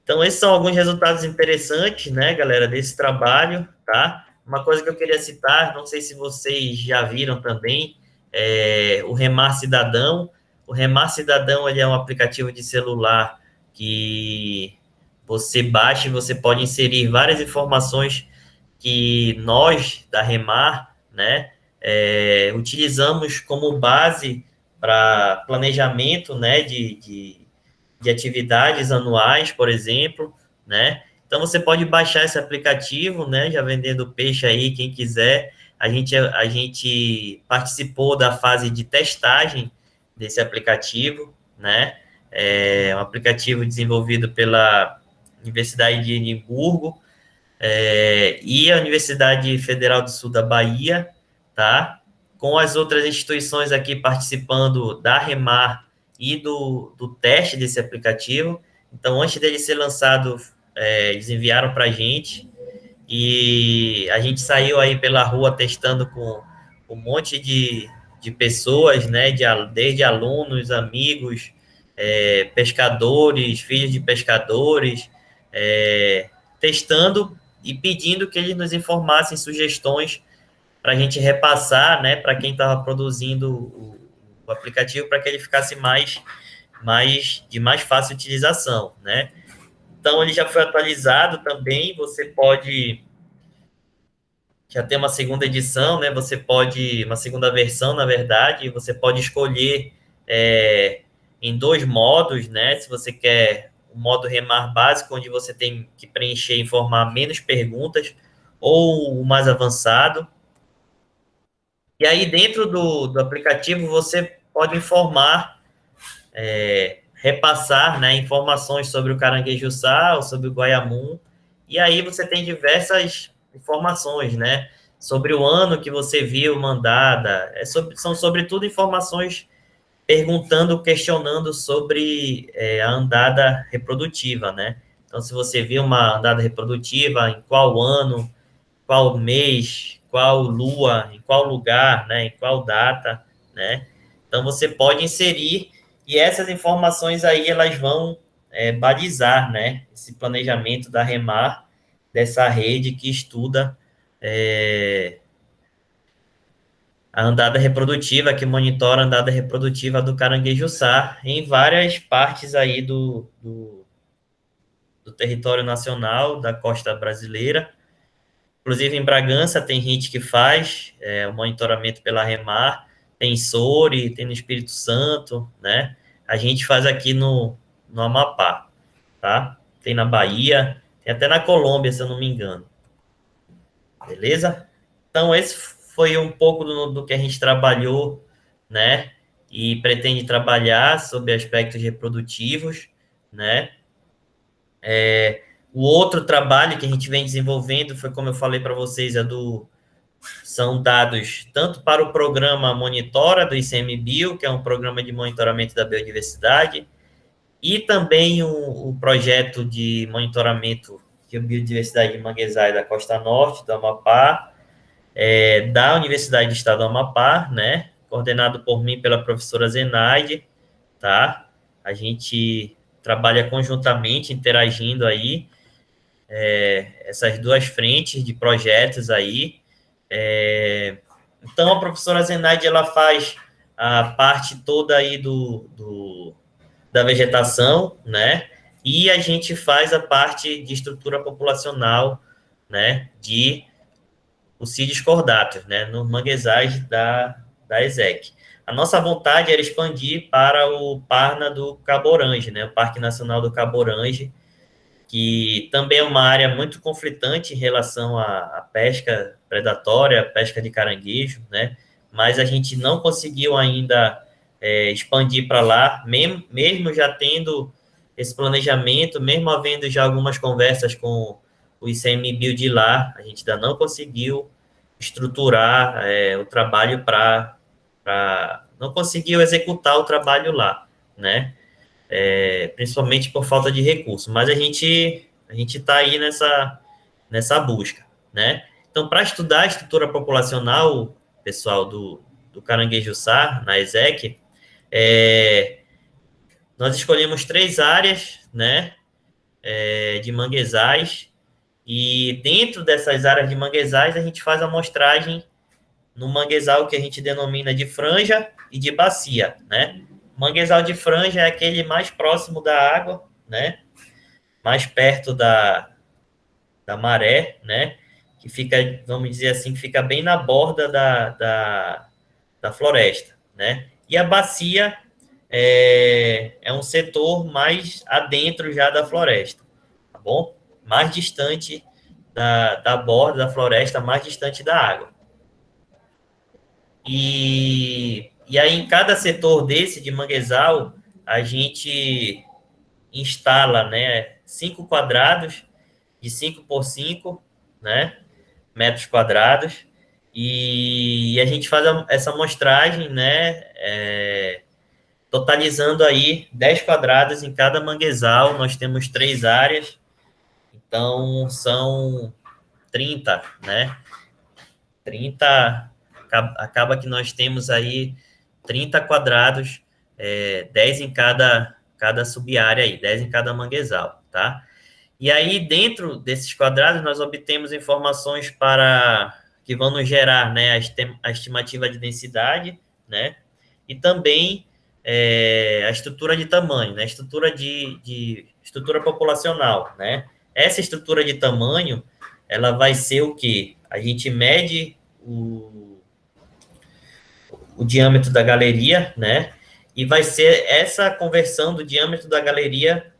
Então, esses são alguns resultados interessantes, né, galera, desse trabalho, tá? Uma coisa que eu queria citar, não sei se vocês já viram também, o Remar Cidadão. O Remar Cidadão, ele é um aplicativo de celular que você baixa e você pode inserir várias informações que nós, da Remar, né, utilizamos como base para planejamento, né, de atividades anuais, por exemplo, né? Então, você pode baixar esse aplicativo, né? Já vendendo peixe aí, quem quiser. A gente participou da fase de testagem desse aplicativo, né? É um aplicativo desenvolvido pela Universidade de Edimburgo, e a Universidade Federal do Sul da Bahia, tá? Com as outras instituições aqui participando da Remar e do teste desse aplicativo. Então, antes dele ser lançado, eles enviaram para a gente e a gente saiu aí pela rua testando com um monte de pessoas, né? Desde alunos, amigos, pescadores, filhos de pescadores, testando e pedindo que eles nos informassem sugestões para a gente repassar, né, para quem estava produzindo o aplicativo, para que ele ficasse de mais fácil utilização, né? Então, ele já foi atualizado também, você pode, já tem uma segunda edição, né, uma segunda versão, na verdade, você pode escolher em 2 modos, né, se você quer o modo Remar básico, onde você tem que preencher e informar menos perguntas, ou o mais avançado. E aí, dentro do aplicativo, você pode informar, repassar, né, informações sobre o caranguejo-sá, ou sobre o guaiamum, e aí você tem diversas informações, né, sobre o ano que você viu mandada, são sobretudo informações perguntando, questionando sobre a andada reprodutiva, né? Então, se você viu uma andada reprodutiva, em qual ano, qual mês, qual lua, em qual lugar, né? Em qual data, né? Então, você pode inserir, e essas informações aí, elas vão balizar, né? Esse planejamento da Remar, dessa rede que estuda a andada reprodutiva, que monitora a andada reprodutiva do caranguejo-sá em várias partes aí do território nacional, da costa brasileira. Inclusive, em Bragança, tem gente que faz o monitoramento pela Remar, tem em Soure, tem no Espírito Santo, né? A gente faz aqui no Amapá, tá? Tem na Bahia, tem até na Colômbia, se eu não me engano. Beleza? Então, esse foi um pouco do que a gente trabalhou, né? E pretende trabalhar sobre aspectos reprodutivos, né? O outro trabalho que a gente vem desenvolvendo foi, como eu falei para vocês, são dados tanto para o programa Monitora do ICMBio, que é um programa de monitoramento da biodiversidade, e também o projeto de monitoramento de biodiversidade de manguezais da Costa Norte, do Amapá, da Universidade do Estado do Amapá, né? Coordenado por mim pela professora Zenaide, tá? A gente trabalha conjuntamente, interagindo aí, essas duas frentes de projetos aí. Então, a professora Zenaide, ela faz a parte toda aí da vegetação, né? E a gente faz a parte de estrutura populacional, né? De Alcides cordatus, né, nos manguezais da ESEC. A nossa vontade era expandir para o Parna do Caborange, né, o Parque Nacional do Caborange, que também é uma área muito conflitante em relação à pesca predatória, à pesca de caranguejo, né, mas a gente não conseguiu ainda expandir para lá, mesmo já tendo esse planejamento, mesmo havendo já algumas conversas com o ICMBio de lá, a gente ainda não conseguiu estruturar o trabalho não conseguiu executar o trabalho lá, né? Principalmente por falta de recursos, mas a gente está aí nessa busca, né? Então, para estudar a estrutura populacional, pessoal, do caranguejo-sá, na ESEC, nós escolhemos 3 áreas, né, de manguezais, e dentro dessas áreas de manguezais, a gente faz a amostragem no manguezal que a gente denomina de franja e de bacia, né? O manguezal de franja é aquele mais próximo da água, né? Mais perto da maré, né? Que fica, vamos dizer assim, que fica bem na borda da floresta, né? E a bacia é um setor mais adentro já da floresta, tá bom? Mais distante da borda da floresta, mais distante da água. E aí, em cada setor desse de manguezal, a gente instala, né, 5 quadrados de 5 por 5, né, metros quadrados, e a gente faz essa amostragem, né, totalizando aí 10 quadrados em cada manguezal. Nós temos 3 áreas, então são 30, né, 30, acaba que nós temos aí 30 quadrados, 10 em cada sub-área aí, 10 em cada manguezal, tá? E aí, dentro desses quadrados, nós obtemos informações que vão nos gerar, né, a estimativa de densidade, né, e também a estrutura de tamanho, né, estrutura populacional, né. Essa estrutura de tamanho, ela vai ser o quê? A gente mede o diâmetro da galeria, né, e vai ser essa conversão do diâmetro da galeria,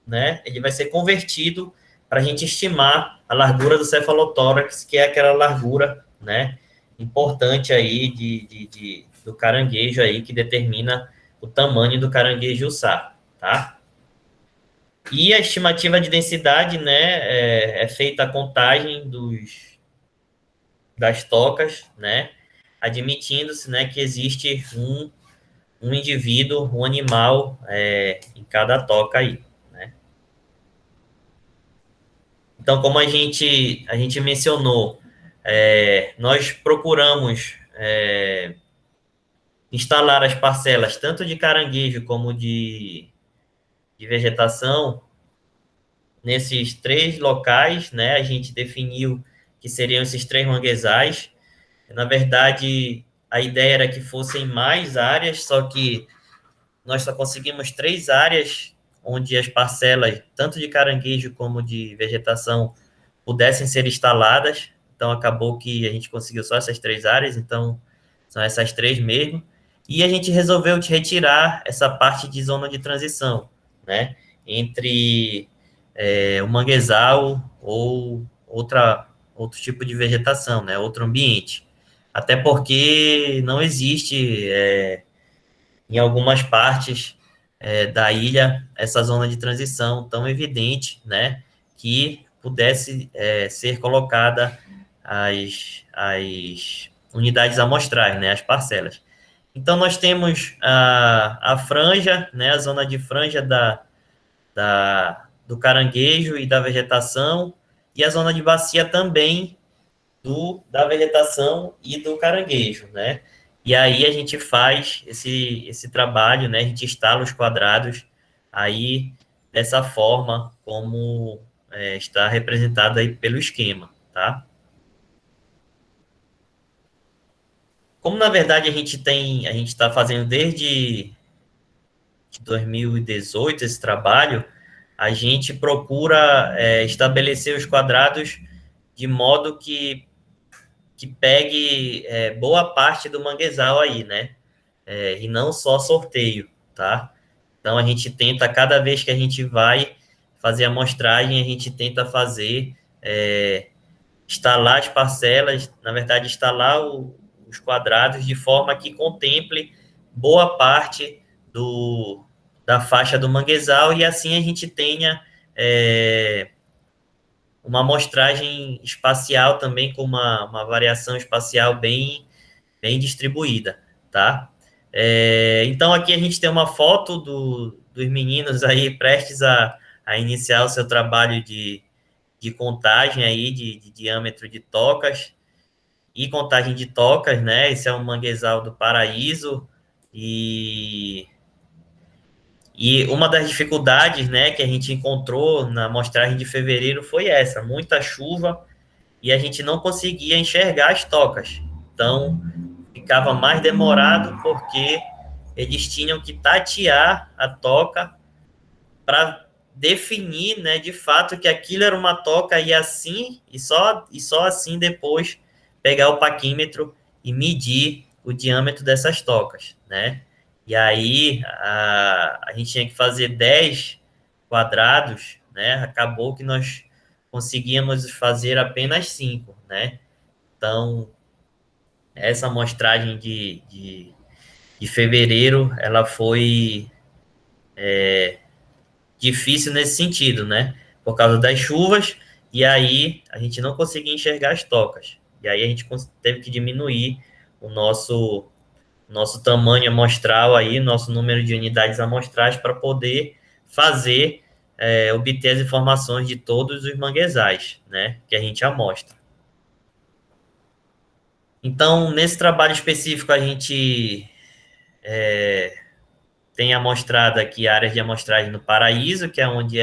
né, ele vai ser convertido para a gente estimar a largura do cefalotórax, que é aquela largura, né, importante aí do caranguejo aí, que determina o tamanho do caranguejo-uçá, tá? E a estimativa de densidade, né, é feita a contagem das tocas, né, admitindo-se, né, que existe um indivíduo, um animal em cada toca aí, né? Então, como a gente mencionou, nós procuramos instalar as parcelas tanto de caranguejo como de vegetação nesses 3 locais, né? A gente definiu que seriam esses 3 manguezais. Na verdade, a ideia era que fossem mais áreas, só que nós só conseguimos 3 áreas onde as parcelas, tanto de caranguejo como de vegetação, pudessem ser instaladas. Então, acabou que a gente conseguiu só essas 3 áreas, então, são essas 3 mesmo. E a gente resolveu retirar essa parte de zona de transição, né? Entre o manguezal ou outro tipo de vegetação, né? Outro ambiente. Até porque não existe, em algumas partes da ilha, essa zona de transição tão evidente, né? Que pudesse ser colocada as unidades amostrais, né? As parcelas. Então, nós temos a franja, né? A zona de franja do caranguejo e da vegetação, e a zona de bacia também da vegetação e do caranguejo, né? E aí a gente faz esse trabalho, né? A gente instala os quadrados aí dessa forma como está representado aí pelo esquema, tá? Como na verdade a gente está fazendo desde 2018 esse trabalho, a gente procura estabelecer os quadrados de modo que pegue boa parte do manguezal aí, né? E não só sorteio, tá? Então, a gente tenta, cada vez que a gente vai fazer a amostragem, a gente tenta instalar as parcelas, na verdade, instalar os quadrados de forma que contemple boa parte da faixa do manguezal e assim a gente tenha uma amostragem espacial também com uma variação espacial bem distribuída, tá? Então, aqui a gente tem uma foto dos meninos aí prestes a iniciar o seu trabalho de contagem aí, de diâmetro de tocas e contagem de tocas, né? Esse é um manguezal do Paraíso e uma das dificuldades, né, que a gente encontrou na amostragem de fevereiro foi essa, muita chuva e a gente não conseguia enxergar as tocas. Então, ficava mais demorado porque eles tinham que tatear a toca para definir, né, de fato que aquilo era uma toca e assim e só assim depois pegar o paquímetro e medir o diâmetro dessas tocas, né? E aí a gente tinha que fazer 10 quadrados, né? Acabou que nós conseguíamos fazer apenas 5, né? Então, essa amostragem de fevereiro, ela foi difícil nesse sentido, né? Por causa das chuvas, e aí a gente não conseguia enxergar as tocas. E aí a gente teve que diminuir o nosso tamanho amostral aí, nosso número de unidades amostrais para poder obter as informações de todos os manguezais, né? Que a gente amostra. Então, nesse trabalho específico, a gente tem amostrado aqui áreas de amostragem no Paraíso, que é onde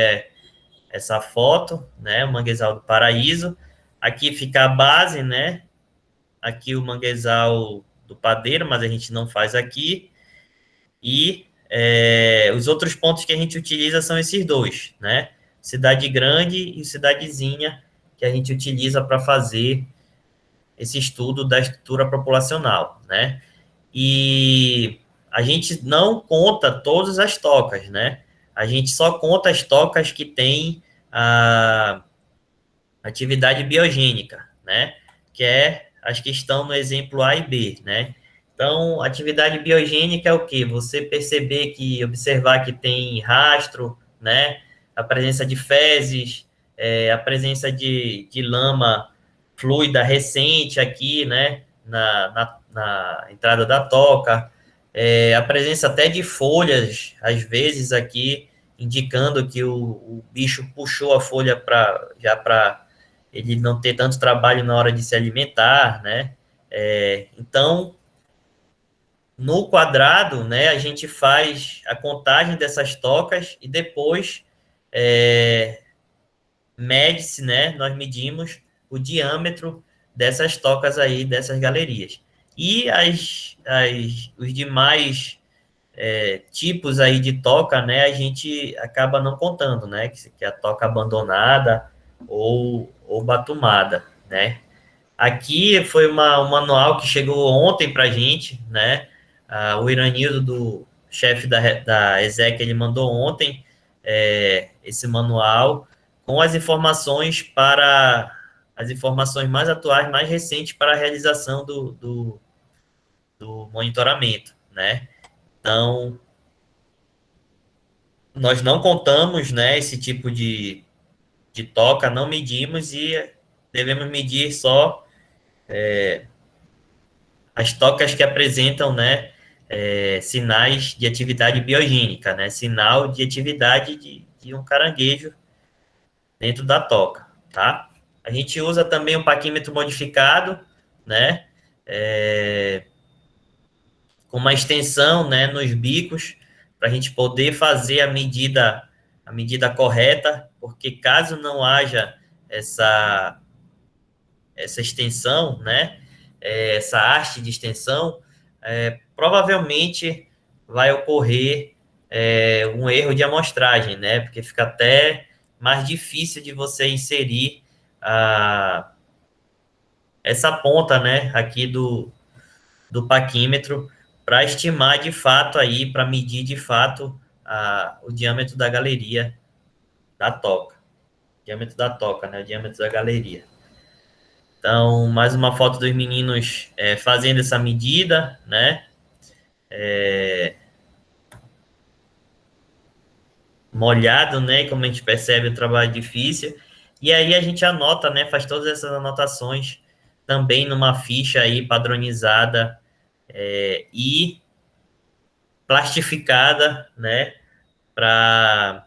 essa foto, né? O manguezal do Paraíso. Aqui fica a base, né? Aqui o manguezal do Padeiro, mas a gente não faz aqui. E os outros pontos que a gente utiliza são esses dois, né? Cidade Grande e Cidadezinha, que a gente utiliza para fazer esse estudo da estrutura populacional, né? E a gente não conta todas as tocas, né? A gente só conta as tocas que têm a atividade biogênica, né? Que é as que estão no exemplo A e B, né? Então, atividade biogênica é o quê? Você perceber observar que tem rastro, né? A presença de fezes, a presença de lama fluida recente aqui, né? Na entrada da toca, a presença até de folhas, às vezes aqui, indicando que o bicho puxou a folha para ele não ter tanto trabalho na hora de se alimentar, né? Então, no quadrado, né, a gente faz a contagem dessas tocas e depois mede-se, né, nós medimos o diâmetro dessas tocas aí, dessas galerias. E os demais tipos aí de toca, né, a gente acaba não contando, né, que é a toca abandonada ou batumada, né. Aqui foi um manual que chegou ontem para a gente, né, o Iranildo, do chefe da ESEC, ele mandou ontem esse manual com as informações mais atuais, mais recentes para a realização do monitoramento, né. Então, nós não contamos, né, esse tipo de toca, não medimos e devemos medir só as tocas que apresentam, né, sinais de atividade biogênica, né, sinal de atividade de um caranguejo dentro da toca, tá? A gente usa também um paquímetro modificado, né, com uma extensão, né, nos bicos, para a gente poder fazer a medida correta, porque caso não haja essa extensão, né, essa haste de extensão, provavelmente vai ocorrer um erro de amostragem, né, porque fica até mais difícil de você inserir essa ponta, né, aqui do paquímetro para estimar de fato aí, para medir de fato o diâmetro da galeria da toca. Diâmetro da toca, né, o diâmetro da galeria. Então, mais uma foto dos meninos fazendo essa medida, né? Molhado, né? Como a gente percebe, o trabalho difícil. E aí a gente anota, né? Faz todas essas anotações também numa ficha aí padronizada e plastificada, né? Para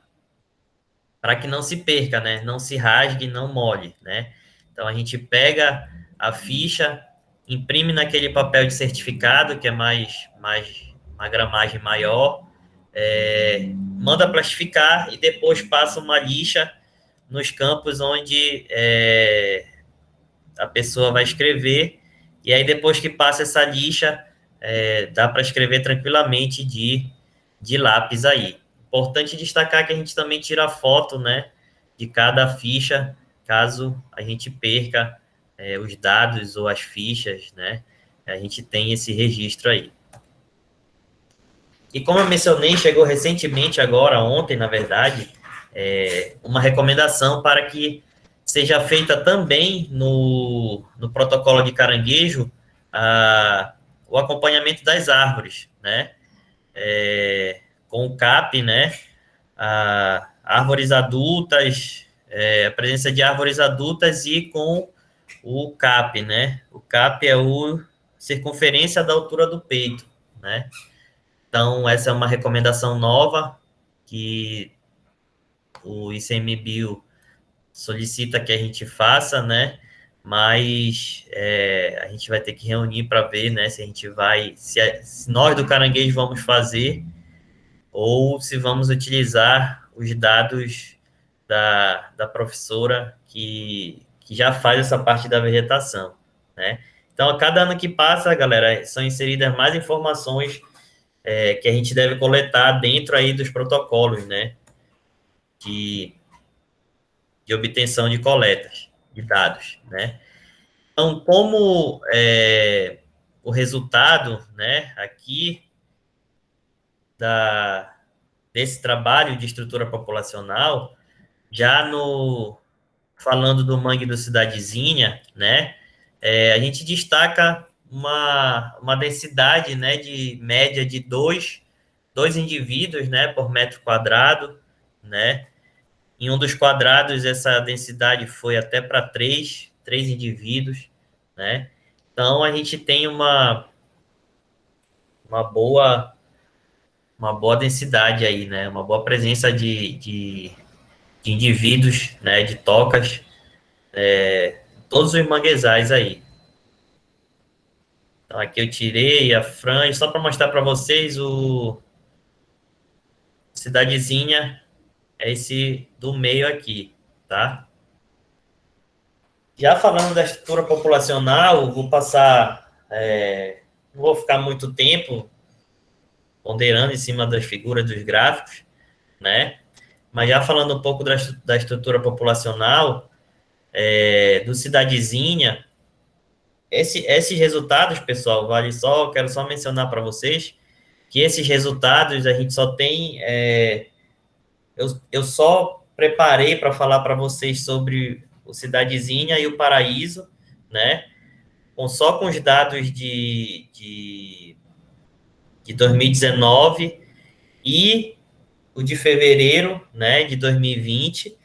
que não se perca, né? Não se rasgue, não molhe, né? Então, a gente pega a ficha, imprime naquele papel de certificado, que é uma gramagem maior, manda plastificar e depois passa uma lixa nos campos onde a pessoa vai escrever, e aí depois que passa essa lixa, dá para escrever tranquilamente de lápis aí. Importante destacar que a gente também tira foto, né, de cada ficha, caso a gente perca os dados ou as fichas, né, a gente tem esse registro aí. E como eu mencionei, chegou recentemente agora, ontem, na verdade, uma recomendação para que seja feita também no protocolo de caranguejo o acompanhamento das árvores, né? Com o CAP, né? Árvores adultas, a presença de árvores adultas e com o CAP, né? O CAP é o circunferência da altura do peito, né? Então, essa é uma recomendação nova que o ICMBio solicita que a gente faça, né? Mas a gente vai ter que reunir para ver, né? Se a gente vai, se nós do Caranguejo vamos fazer ou se vamos utilizar os dados da professora que já faz essa parte da vegetação, né? Então, a cada ano que passa, galera, são inseridas mais informações que a gente deve coletar dentro aí dos protocolos, né? De obtenção de coletas de dados, né? Então, como o resultado, né, aqui desse trabalho de estrutura populacional, já falando do Mangue do Cidadezinha, né, a gente destaca uma densidade, né, de média de dois indivíduos, né, por metro quadrado, né? Em um dos quadrados, essa densidade foi até para três indivíduos, né? Então, a gente tem uma boa, uma boa densidade aí, né? Uma boa presença de indivíduos, né? De tocas, todos os manguezais aí. Então, aqui eu tirei a franja, só para mostrar para vocês o cidadezinha, é esse do meio aqui, tá? Já falando da estrutura populacional, vou passar, não vou ficar muito tempo ponderando em cima das figuras dos gráficos, né? Mas já falando um pouco da estrutura populacional, do Cidadezinha, esses resultados, pessoal, quero só mencionar para vocês que esses resultados a gente só tem, eu só preparei para falar para vocês sobre o Cidadezinha e o Paraíso, né? Só com os dados de 2019 e o de fevereiro, né, de 2020,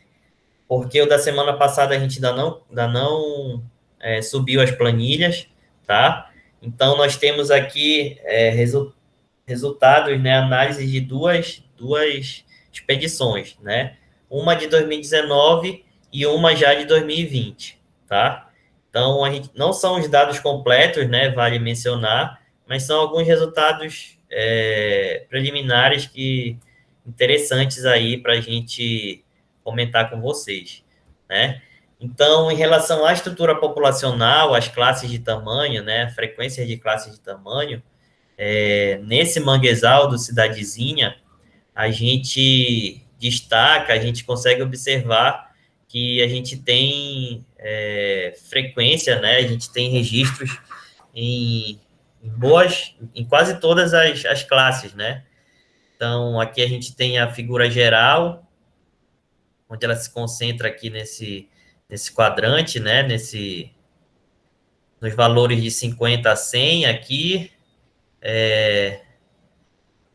porque o da semana passada a gente ainda não subiu as planilhas, tá? Então, nós temos aqui resultados, né, análise de duas expedições, né? Uma de 2019 e uma já de 2020, tá? Então, não são os dados completos, né, vale mencionar, mas são alguns resultados preliminares interessantes aí para a gente comentar com vocês, né? Então, em relação à estrutura populacional, às classes de tamanho, né, frequências de classes de tamanho, nesse manguezal do Cidadezinha, a gente destaca, a gente consegue observar que a gente tem frequência, né? A gente tem registros em quase todas as classes, né? Então, aqui a gente tem a figura geral, onde ela se concentra aqui nesse quadrante, né? Nos valores de 50 a 100 aqui.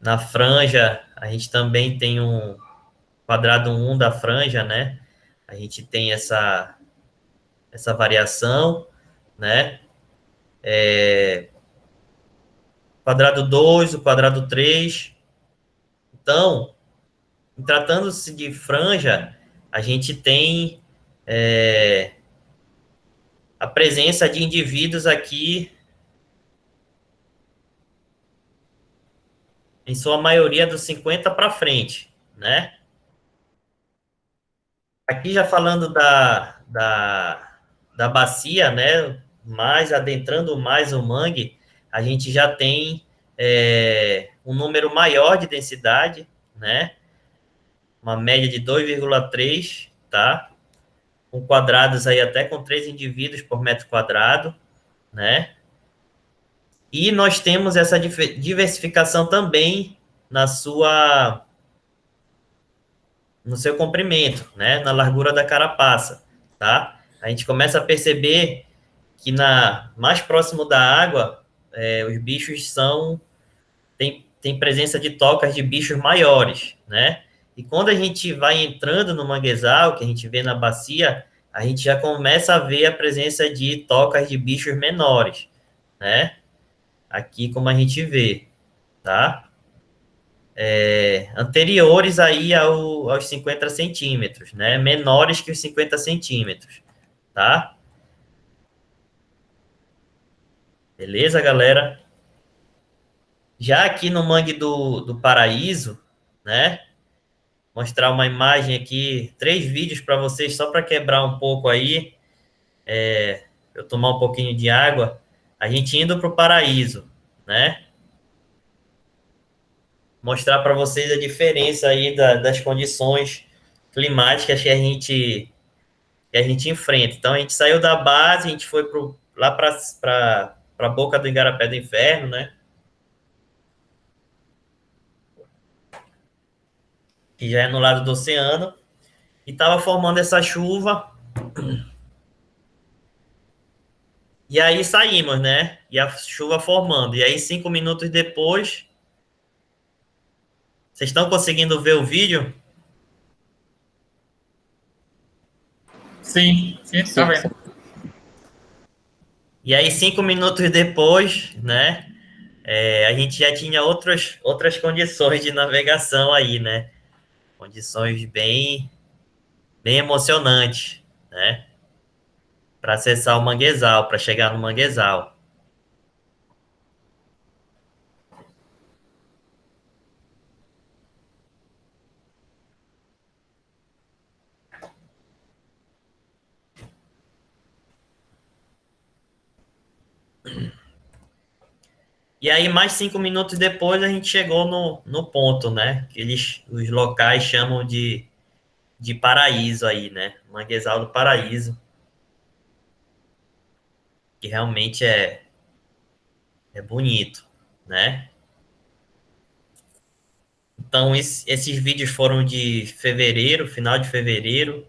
Na franja, a gente também tem um quadrado 1 da franja, né? A gente tem essa variação, né? Quadrado 2, o quadrado 3. Então, tratando-se de franja, a gente tem a presença de indivíduos aqui, em sua maioria, dos 50 para frente, né? Aqui já falando da bacia, né? Mais adentrando mais o mangue, a gente já tem um número maior de densidade, né? Uma média de 2,3, tá? Com quadrados aí até com 3 indivíduos por metro quadrado, né? E nós temos essa diversificação também no seu comprimento, né? Na largura da carapaça, tá? A gente começa a perceber que mais próximo da água, os bichos tem presença de tocas de bichos maiores, né? E quando a gente vai entrando no manguezal, que a gente vê na bacia, a gente já começa a ver a presença de tocas de bichos menores, né? Aqui como a gente vê, tá? Anteriores aí aos 50 centímetros, né? Menores que os 50 centímetros, tá? Beleza, galera? Já aqui no Mangue do Paraíso, né? Mostrar uma imagem aqui, 3 vídeos para vocês, só para quebrar um pouco aí, eu tomar um pouquinho de água. A gente indo para o Paraíso, né? Mostrar para vocês a diferença aí das condições climáticas que a gente enfrenta. Então, a gente saiu da base, a gente foi lá para a boca do Igarapé do Inferno, né? Que já é no lado do oceano, e estava formando essa chuva. E aí saímos, né? E a chuva formando. E aí, 5 minutos depois, vocês estão conseguindo ver o vídeo? Sim, sim, tá Sim, sim. vendo. E aí, 5 minutos depois, né? A gente já tinha outras condições de navegação aí, né? Condições bem emocionantes, né? Para acessar o manguezal, para chegar no manguezal. E aí, mais 5 minutos depois, a gente chegou no ponto, né? Que os locais chamam de paraíso aí, né? Manguezal do Paraíso, que realmente é bonito, né? Então, esses vídeos foram de fevereiro, final de fevereiro,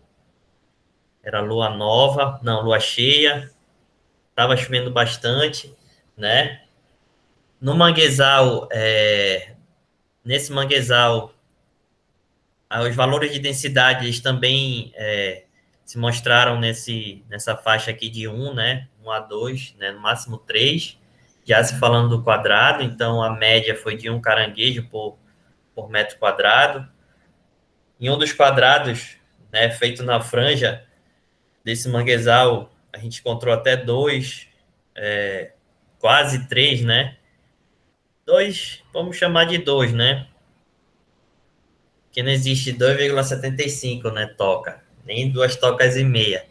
era lua nova, não, lua cheia, tava chovendo bastante, né? No manguezal, nesse manguezal, os valores de densidade eles também se mostraram nessa faixa aqui de 1, né? 1 a 2, né? No máximo 3, já se falando do quadrado, então a média foi de 1 caranguejo por metro quadrado. Em um dos quadrados, né, feito na franja desse manguezal, a gente encontrou até 2, quase 3, né? 2, vamos chamar de 2, né? Que não existe 2,75, né, toca, nem 2 tocas e meia.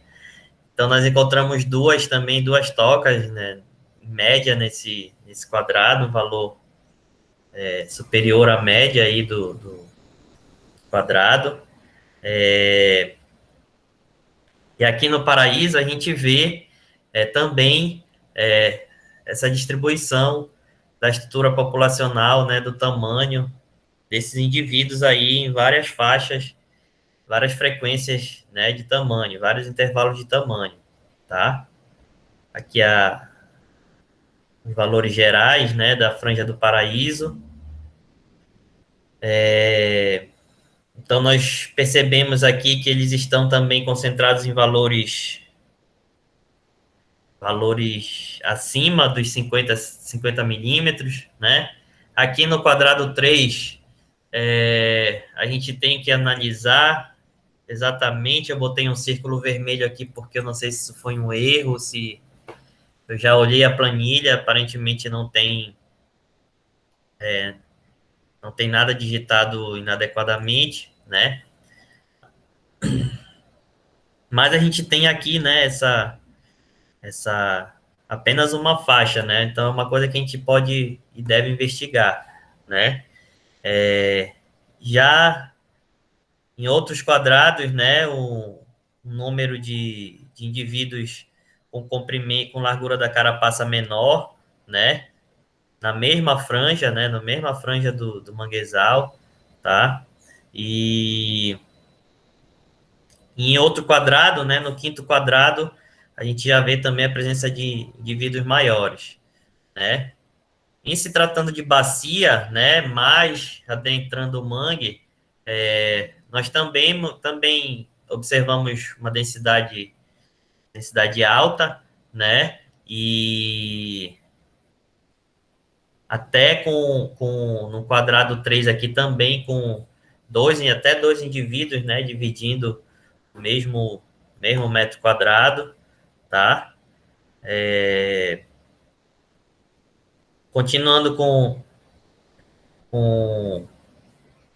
Então nós encontramos duas tocas, né, em média nesse quadrado, valor superior à média aí do quadrado. E aqui no Paraíso a gente vê também é, essa distribuição da estrutura populacional, né, do tamanho desses indivíduos aí em várias faixas, várias frequências, né, de tamanho, vários intervalos de tamanho, tá? Aqui os valores gerais, né, da franja do Paraíso. Então nós percebemos aqui que eles estão também concentrados em valores acima dos 50 milímetros, né? Aqui no quadrado 3, a gente tem que analisar exatamente, eu botei um círculo vermelho aqui porque eu não sei se isso foi um erro, se eu já olhei a planilha, aparentemente não tem nada digitado inadequadamente, né? Mas a gente tem aqui, né, essa apenas uma faixa, né? Então é uma coisa que a gente pode e deve investigar, né? Já em outros quadrados, né, um número de indivíduos com comprimento, com largura da carapaça menor, né? Na mesma franja, né? Na mesma franja do manguezal, tá? E em outro quadrado, né? No quinto quadrado, a gente já vê também a presença de indivíduos maiores, né? Em se tratando de bacia, né, mais adentrando o mangue, nós também observamos uma densidade alta, né, e até no quadrado 3 aqui também com até dois indivíduos, né, dividindo o mesmo metro quadrado, tá? Continuando com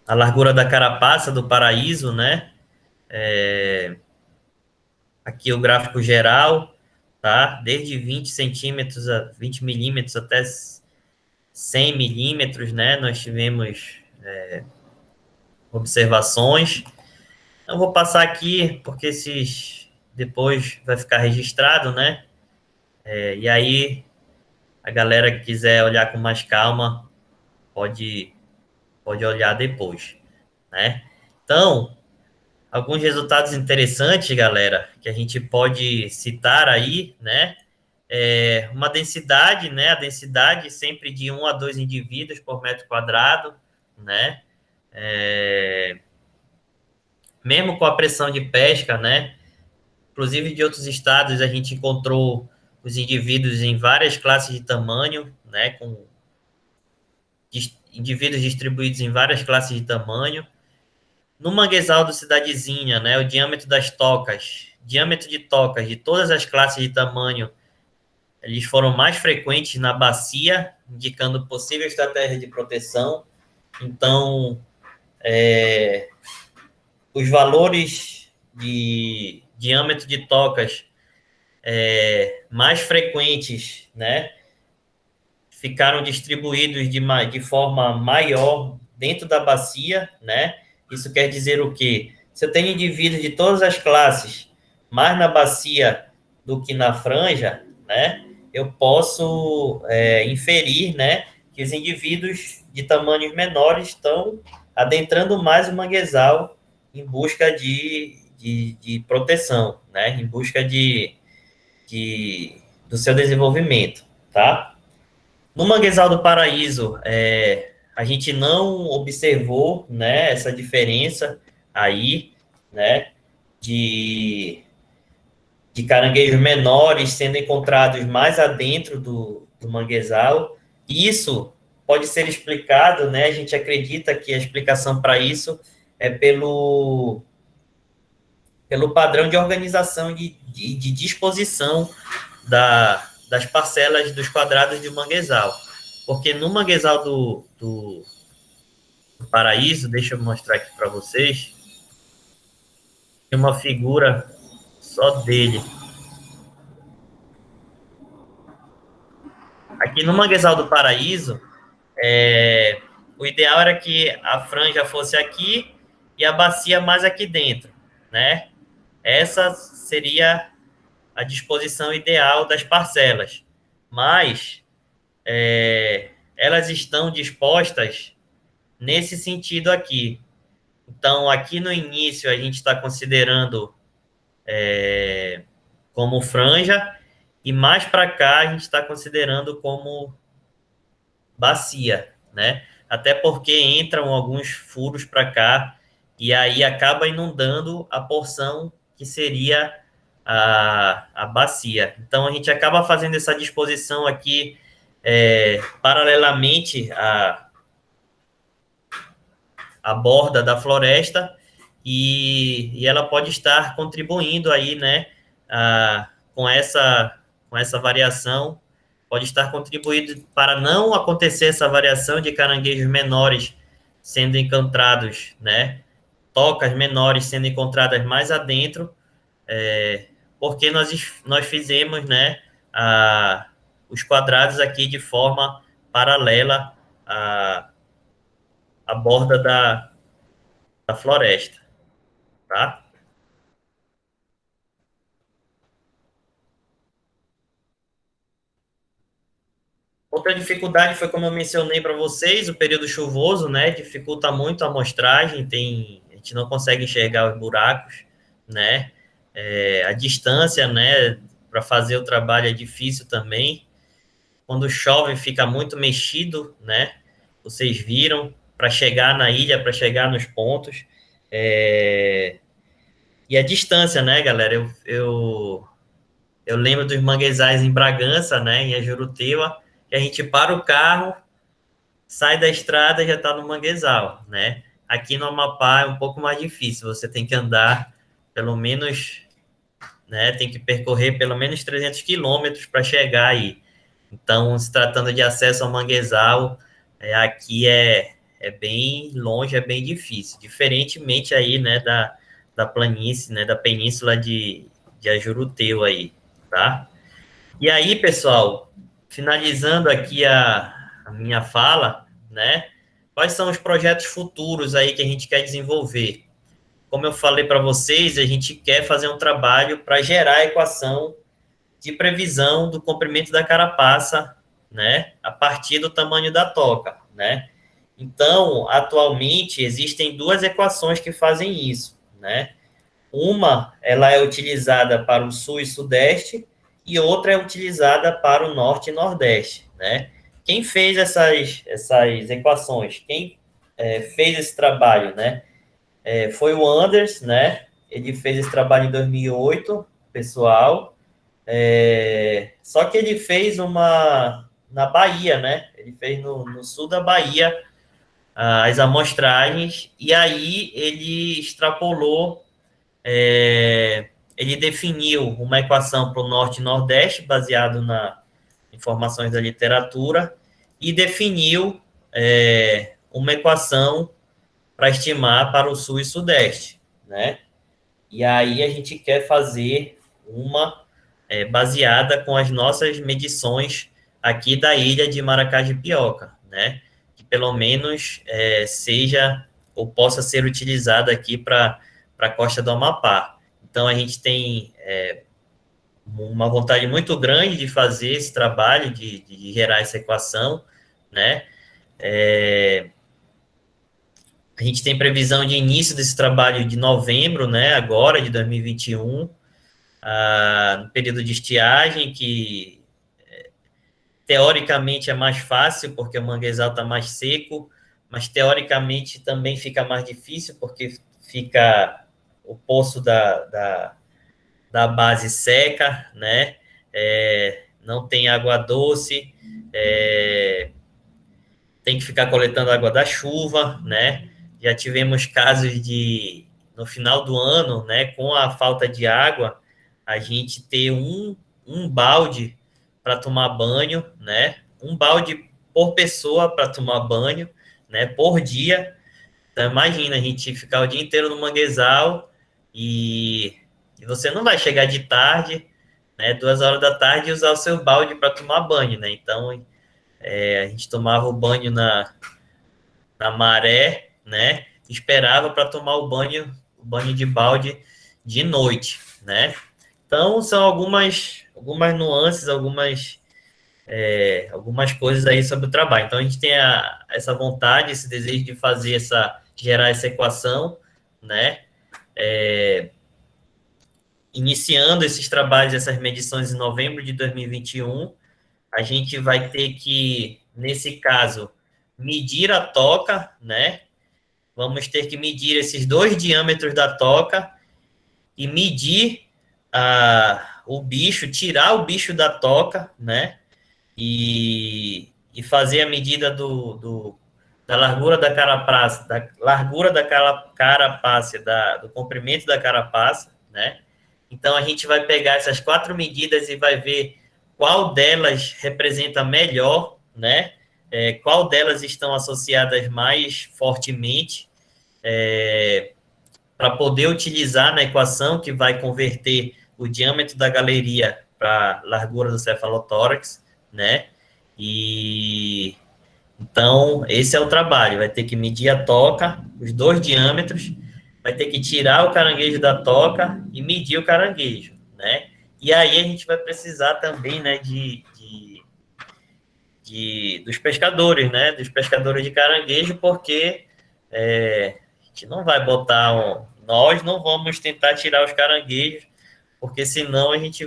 a largura da carapaça do paraíso, né? Aqui o gráfico geral, tá? Desde 20 centímetros a 20 milímetros até 100 milímetros, né? Nós tivemos observações. Não vou passar aqui, porque depois vai ficar registrado, né? E aí, a galera que quiser olhar com mais calma, pode, pode olhar depois, né? Então, alguns resultados interessantes, galera, que a gente pode citar aí, né? uma densidade, né? A densidade sempre de 1 a 2 indivíduos por metro quadrado, né? Mesmo com a pressão de pesca, né? Inclusive de outros estados, a gente encontrou os indivíduos em várias classes de tamanho, né? Com indivíduos distribuídos em várias classes de tamanho. No manguezal do Cidadezinha, né? O diâmetro das tocas, diâmetro de tocas de todas as classes de tamanho, eles foram mais frequentes na bacia, indicando possível estratégia de proteção. Então, os valores de diâmetro de tocas mais frequentes, né, ficaram distribuídos de forma maior dentro da bacia, né? Isso quer dizer o quê? Se eu tenho indivíduos de todas as classes, mais na bacia do que na franja, né? Eu posso inferir, né, que os indivíduos de tamanhos menores estão adentrando mais o manguezal em busca de proteção, né? Em busca do seu desenvolvimento, tá? No Manguezal do Paraíso, a gente não observou, né, essa diferença aí, né, de caranguejos menores sendo encontrados mais adentro do manguezal. Isso pode ser explicado, né, a gente acredita que a explicação para isso é pelo padrão de organização de disposição das parcelas dos quadrados de um manguezal. Porque no manguezal do Paraíso, deixa eu mostrar aqui para vocês, tem uma figura só dele. Aqui no manguezal do Paraíso, o ideal era que a franja fosse aqui e a bacia mais aqui dentro, né? Essa seria a disposição ideal das parcelas, mas elas estão dispostas nesse sentido aqui. Então, aqui no início, a gente está considerando como franja, e mais para cá, a gente está considerando como bacia, né? Até porque entram alguns furos para cá, e aí acaba inundando a porção que seria a bacia. Então, a gente acaba fazendo essa disposição aqui paralelamente à borda da floresta, e ela pode estar contribuindo aí, né, com essa variação, pode estar contribuindo para não acontecer essa variação de caranguejos menores sendo encontrados, né, tocas menores sendo encontradas mais adentro, porque nós fizemos, né, os quadrados aqui de forma paralela à borda da floresta, tá? Outra dificuldade foi, como eu mencionei para vocês, o período chuvoso, né, dificulta muito a amostragem, a gente não consegue enxergar os buracos, né, a distância, né, para fazer o trabalho é difícil também. Quando chove, fica muito mexido, né, vocês viram, para chegar na ilha, para chegar nos pontos, e a distância, né, galera, eu lembro dos manguezais em Bragança, né, em Juruteua, que a gente para o carro, sai da estrada e já está no manguezal, né? Aqui no Amapá é um pouco mais difícil, você tem que andar pelo menos, né, tem que percorrer pelo menos 300 quilômetros para chegar aí. Então, se tratando de acesso ao manguezal, aqui é bem longe, é bem difícil. Diferentemente aí, né, da planície, né, da península de Ajuruteu aí, tá? E aí, pessoal, finalizando aqui a minha fala, né? Quais são os projetos futuros aí que a gente quer desenvolver? Como eu falei para vocês, a gente quer fazer um trabalho para gerar a equação de previsão do comprimento da carapaça, né? A partir do tamanho da toca, né? Então, atualmente, existem duas equações que fazem isso, né? Uma, ela é utilizada para o sul e sudeste, e outra é utilizada para o Norte e Nordeste, né? Quem fez essas equações, quem fez esse trabalho, né? Foi o Anders, né? Ele fez esse trabalho em 2008, pessoal. Só que ele fez na Bahia, né? Ele fez no sul da Bahia as amostragens, e aí ele extrapolou, ele definiu uma equação para o Norte e Nordeste, baseado nas informações da literatura, e definiu uma equação para estimar para o Sul e Sudeste, né? E aí a gente quer fazer uma baseada com as nossas medições aqui da ilha de Maracajipioca, né? Que pelo menos seja ou possa ser utilizada aqui para a costa do Amapá. Então a gente tem uma vontade muito grande de fazer esse trabalho, de gerar essa equação, né? A gente tem previsão de início desse trabalho de novembro, né? Agora, de 2021, no período de estiagem, que teoricamente é mais fácil, porque o manguezal está mais seco, mas teoricamente também fica mais difícil, porque fica o poço da base seca, né? Não tem água doce, tem que ficar coletando água da chuva, né? Já tivemos casos no final do ano, né, com a falta de água, a gente ter um balde para tomar banho, né? Um balde por pessoa para tomar banho, né? Por dia. Então, imagina a gente ficar o dia inteiro no manguezal e você não vai chegar de tarde, né? 2 horas da tarde e usar o seu balde para tomar banho, né? Então, a gente tomava o banho na maré, né? Esperava para tomar o banho de balde de noite, né? Então, são algumas nuances, algumas coisas aí sobre o trabalho. Então, a gente tem essa vontade, esse desejo de gerar essa equação, né? Iniciando esses trabalhos, essas medições em novembro de 2021, a gente vai ter que, nesse caso, medir a toca, né? Vamos ter que medir esses 2 diâmetros da toca e medir o bicho, tirar o bicho da toca, né? E fazer a medida da largura da carapaça, do comprimento da carapaça, né? Então, a gente vai pegar essas 4 medidas e vai ver qual delas representa melhor, né? Qual delas estão associadas mais fortemente, para poder utilizar na equação que vai converter o diâmetro da galeria para a largura do cefalotórax, né? E então, esse é o trabalho. Vai ter que medir a toca, os 2 diâmetros, vai ter que tirar o caranguejo da toca e medir o caranguejo, né? E aí a gente vai precisar também, né, dos pescadores, né? Dos pescadores de caranguejo, porque a gente não vai botar nós não vamos tentar tirar os caranguejos, porque senão a gente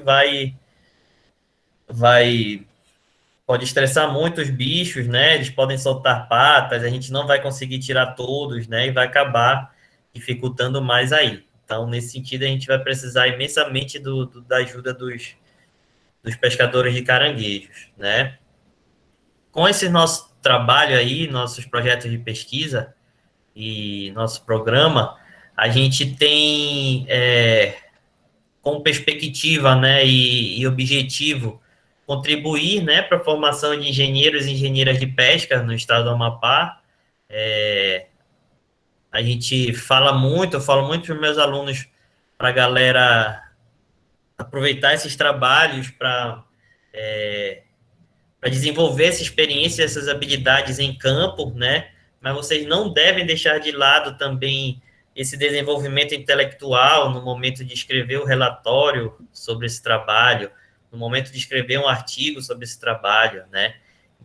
pode estressar muito os bichos, né? Eles podem soltar patas, a gente não vai conseguir tirar todos, né? E vai acabar dificultando mais aí. Então, nesse sentido, a gente vai precisar imensamente da ajuda dos pescadores de caranguejos, né? Com esse nosso trabalho aí, nossos projetos de pesquisa e nosso programa, a gente tem como perspectiva, né, e objetivo contribuir, né, para a formação de engenheiros e engenheiras de pesca no estado do Amapá. A gente eu falo muito para os meus alunos, para a galera aproveitar esses trabalhos para desenvolver essa experiência, essas habilidades em campo, né? Mas vocês não devem deixar de lado também esse desenvolvimento intelectual no momento de escrever o relatório sobre esse trabalho, no momento de escrever um artigo sobre esse trabalho, né?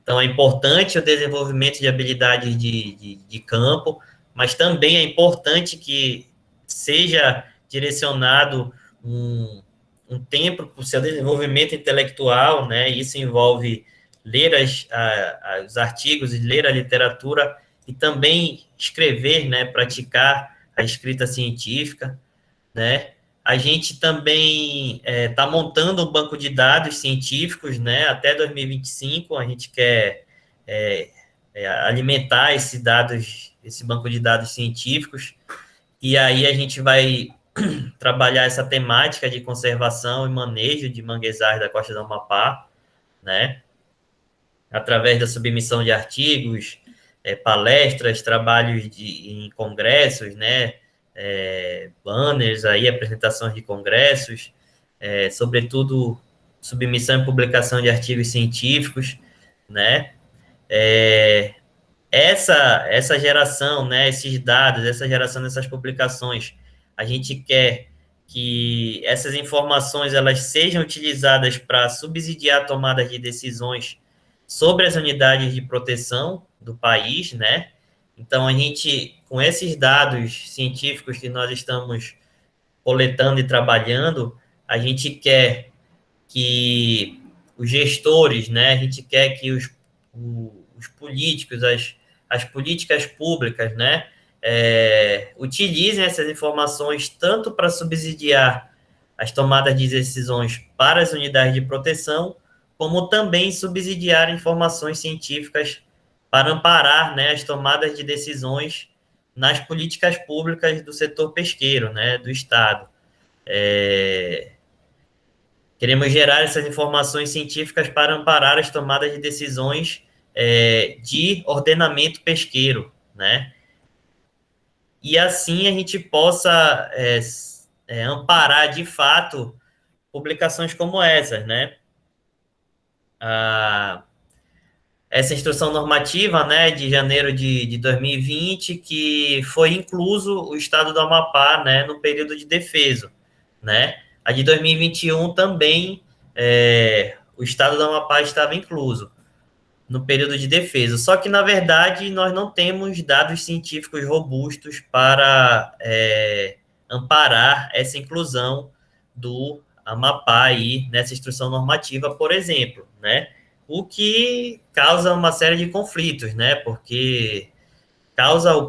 Então, é importante o desenvolvimento de habilidades de campo, mas também é importante que seja direcionado um tempo para o seu desenvolvimento intelectual, né? Isso envolve ler os artigos e ler a literatura e também escrever, né? Praticar a escrita científica, né? A gente também está montando um banco de dados científicos, né? Até 2025, a gente quer alimentar esse banco de dados científicos, e aí a gente vai trabalhar essa temática de conservação e manejo de manguezais da Costa do Amapá, né? Através da submissão de artigos, palestras, trabalhos em congressos, né? Banners aí, apresentações de congressos, sobretudo submissão e publicação de artigos científicos, né? Essa geração, né, esses dados, essa geração dessas publicações, a gente quer que essas informações elas sejam utilizadas para subsidiar tomadas de decisões sobre as unidades de proteção do país, né? Então, a gente, com esses dados científicos que nós estamos coletando e trabalhando, a gente quer que os gestores, né, a gente quer que os políticos, as políticas públicas, né, utilizem essas informações tanto para subsidiar as tomadas de decisões para as unidades de proteção, como também subsidiar informações científicas para amparar, né, as tomadas de decisões nas políticas públicas do setor pesqueiro, né, do Estado. Queremos gerar essas informações científicas para amparar as tomadas de decisões de ordenamento pesqueiro, né? E assim a gente possa amparar, de fato, publicações como essas, né? Essa instrução normativa, né, de janeiro de 2020, que foi incluso o Estado do Amapá, né, no período de defeso, né? A de 2021 também, o Estado do Amapá estava incluso no período de defesa. Só que, na verdade, nós não temos dados científicos robustos para amparar essa inclusão do Amapá aí nessa instrução normativa, por exemplo, né? O que causa uma série de conflitos, né? Porque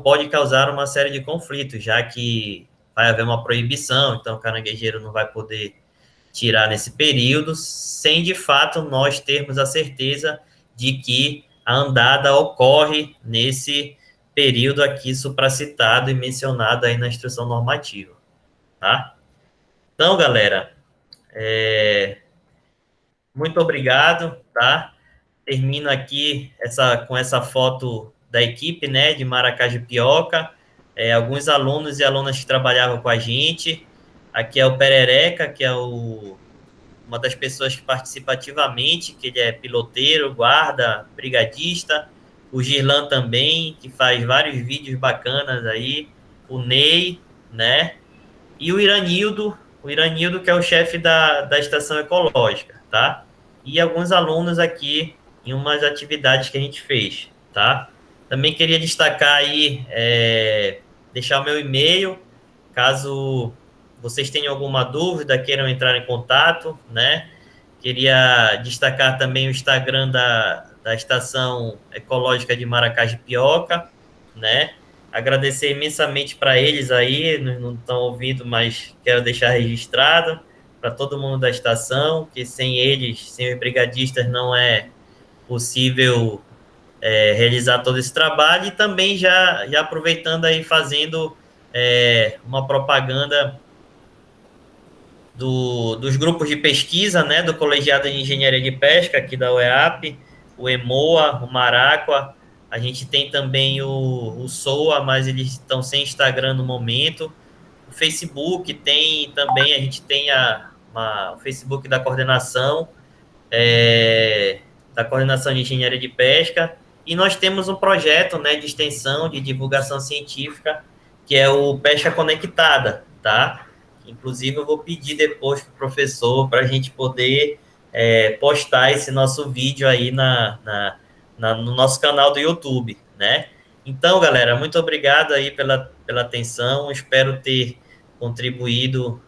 pode causar uma série de conflitos, já que vai haver uma proibição, então o caranguejeiro não vai poder tirar nesse período, sem de fato nós termos a certeza de que a andada ocorre nesse período aqui supracitado e mencionado aí na instrução normativa, tá? Então, galera, muito obrigado, tá? Termino aqui com essa foto da equipe, né, de Maracajipioca, alguns alunos e alunas que trabalhavam com a gente. Aqui é o Perereca, que é uma das pessoas que participa ativamente, que ele é piloteiro, guarda, brigadista. O Girlan também, que faz vários vídeos bacanas aí. O Ney, né? E o Iranildo que é o chefe da estação ecológica, tá? E alguns alunos aqui em umas atividades que a gente fez, tá? Também queria destacar aí, deixar o meu e-mail, caso vocês tenham alguma dúvida, queiram entrar em contato, né? Queria destacar também o Instagram da Estação Ecológica de Maracajipioca, né? Agradecer imensamente para eles aí, não estão ouvindo, mas quero deixar registrado para todo mundo da estação, que sem eles, sem os brigadistas, não é possível realizar todo esse trabalho, e também já aproveitando aí, fazendo uma propaganda dos grupos de pesquisa, né, do Colegiado de Engenharia de Pesca, aqui da UEAP, o EMOA, o Maracua. A gente tem também o SOA, mas eles estão sem Instagram no momento. O Facebook tem também, a gente tem o Facebook da coordenação, de Engenharia de Pesca, e nós temos um projeto, né, de extensão, de divulgação científica, que é o Pesca Conectada, tá? Inclusive, eu vou pedir depois para o professor para a gente poder postar esse nosso vídeo aí no nosso canal do YouTube, né? Então, galera, muito obrigado aí pela atenção. Espero ter contribuído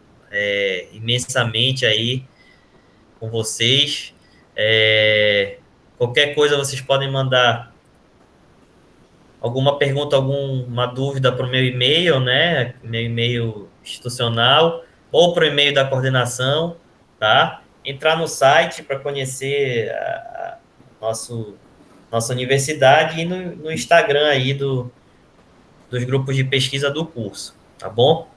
imensamente aí com vocês. Qualquer coisa vocês podem mandar alguma pergunta, alguma dúvida para o meu e-mail, né? Meu e-mail institucional, ou para o e-mail da coordenação, tá? Entrar no site para conhecer nossa universidade e no Instagram aí dos grupos de pesquisa do curso, tá bom?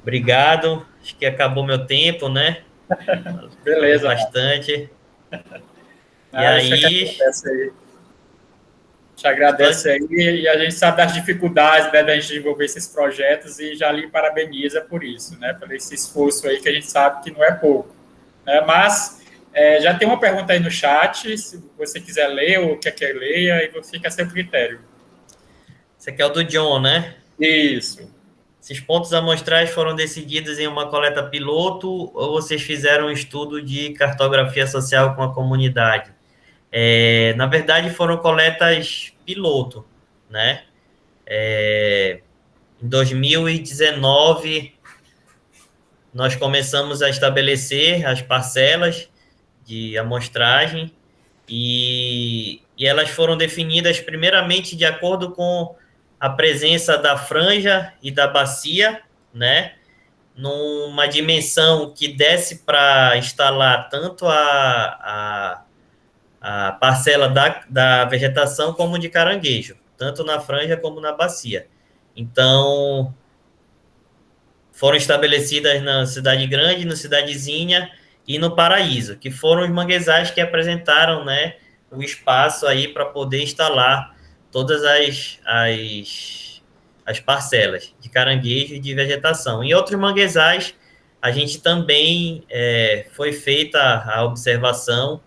Obrigado. Acho que acabou meu tempo, né? Falei Beleza. bastante. E A gente aí, agradece aí. Te agradece aí, e a gente sabe das dificuldades, né, da gente desenvolver esses projetos, e já lhe parabeniza por isso, né, por esse esforço aí que a gente sabe que não é pouco, né, mas já tem uma pergunta aí no chat, se você quiser ler ou quer que eu leia, aí fica a seu critério. esse aqui é o do John, né? Isso. Esses pontos amostrais foram decididos em uma coleta piloto ou vocês fizeram um estudo de cartografia social com a comunidade? Na verdade, foram coletas piloto, né? Em 2019, nós começamos a estabelecer as parcelas de amostragem e elas foram definidas primeiramente de acordo com a presença da franja e da bacia, né? Numa dimensão que desse para instalar tanto a parcela da vegetação como de caranguejo, tanto na franja como na bacia. Então, foram estabelecidas na Cidade Grande, no Cidadezinha e no Paraíso, que foram os manguezais que apresentaram, né, o espaço aí para poder instalar todas as parcelas de caranguejo e de vegetação. Em outros manguezais, a gente também foi feita a observação,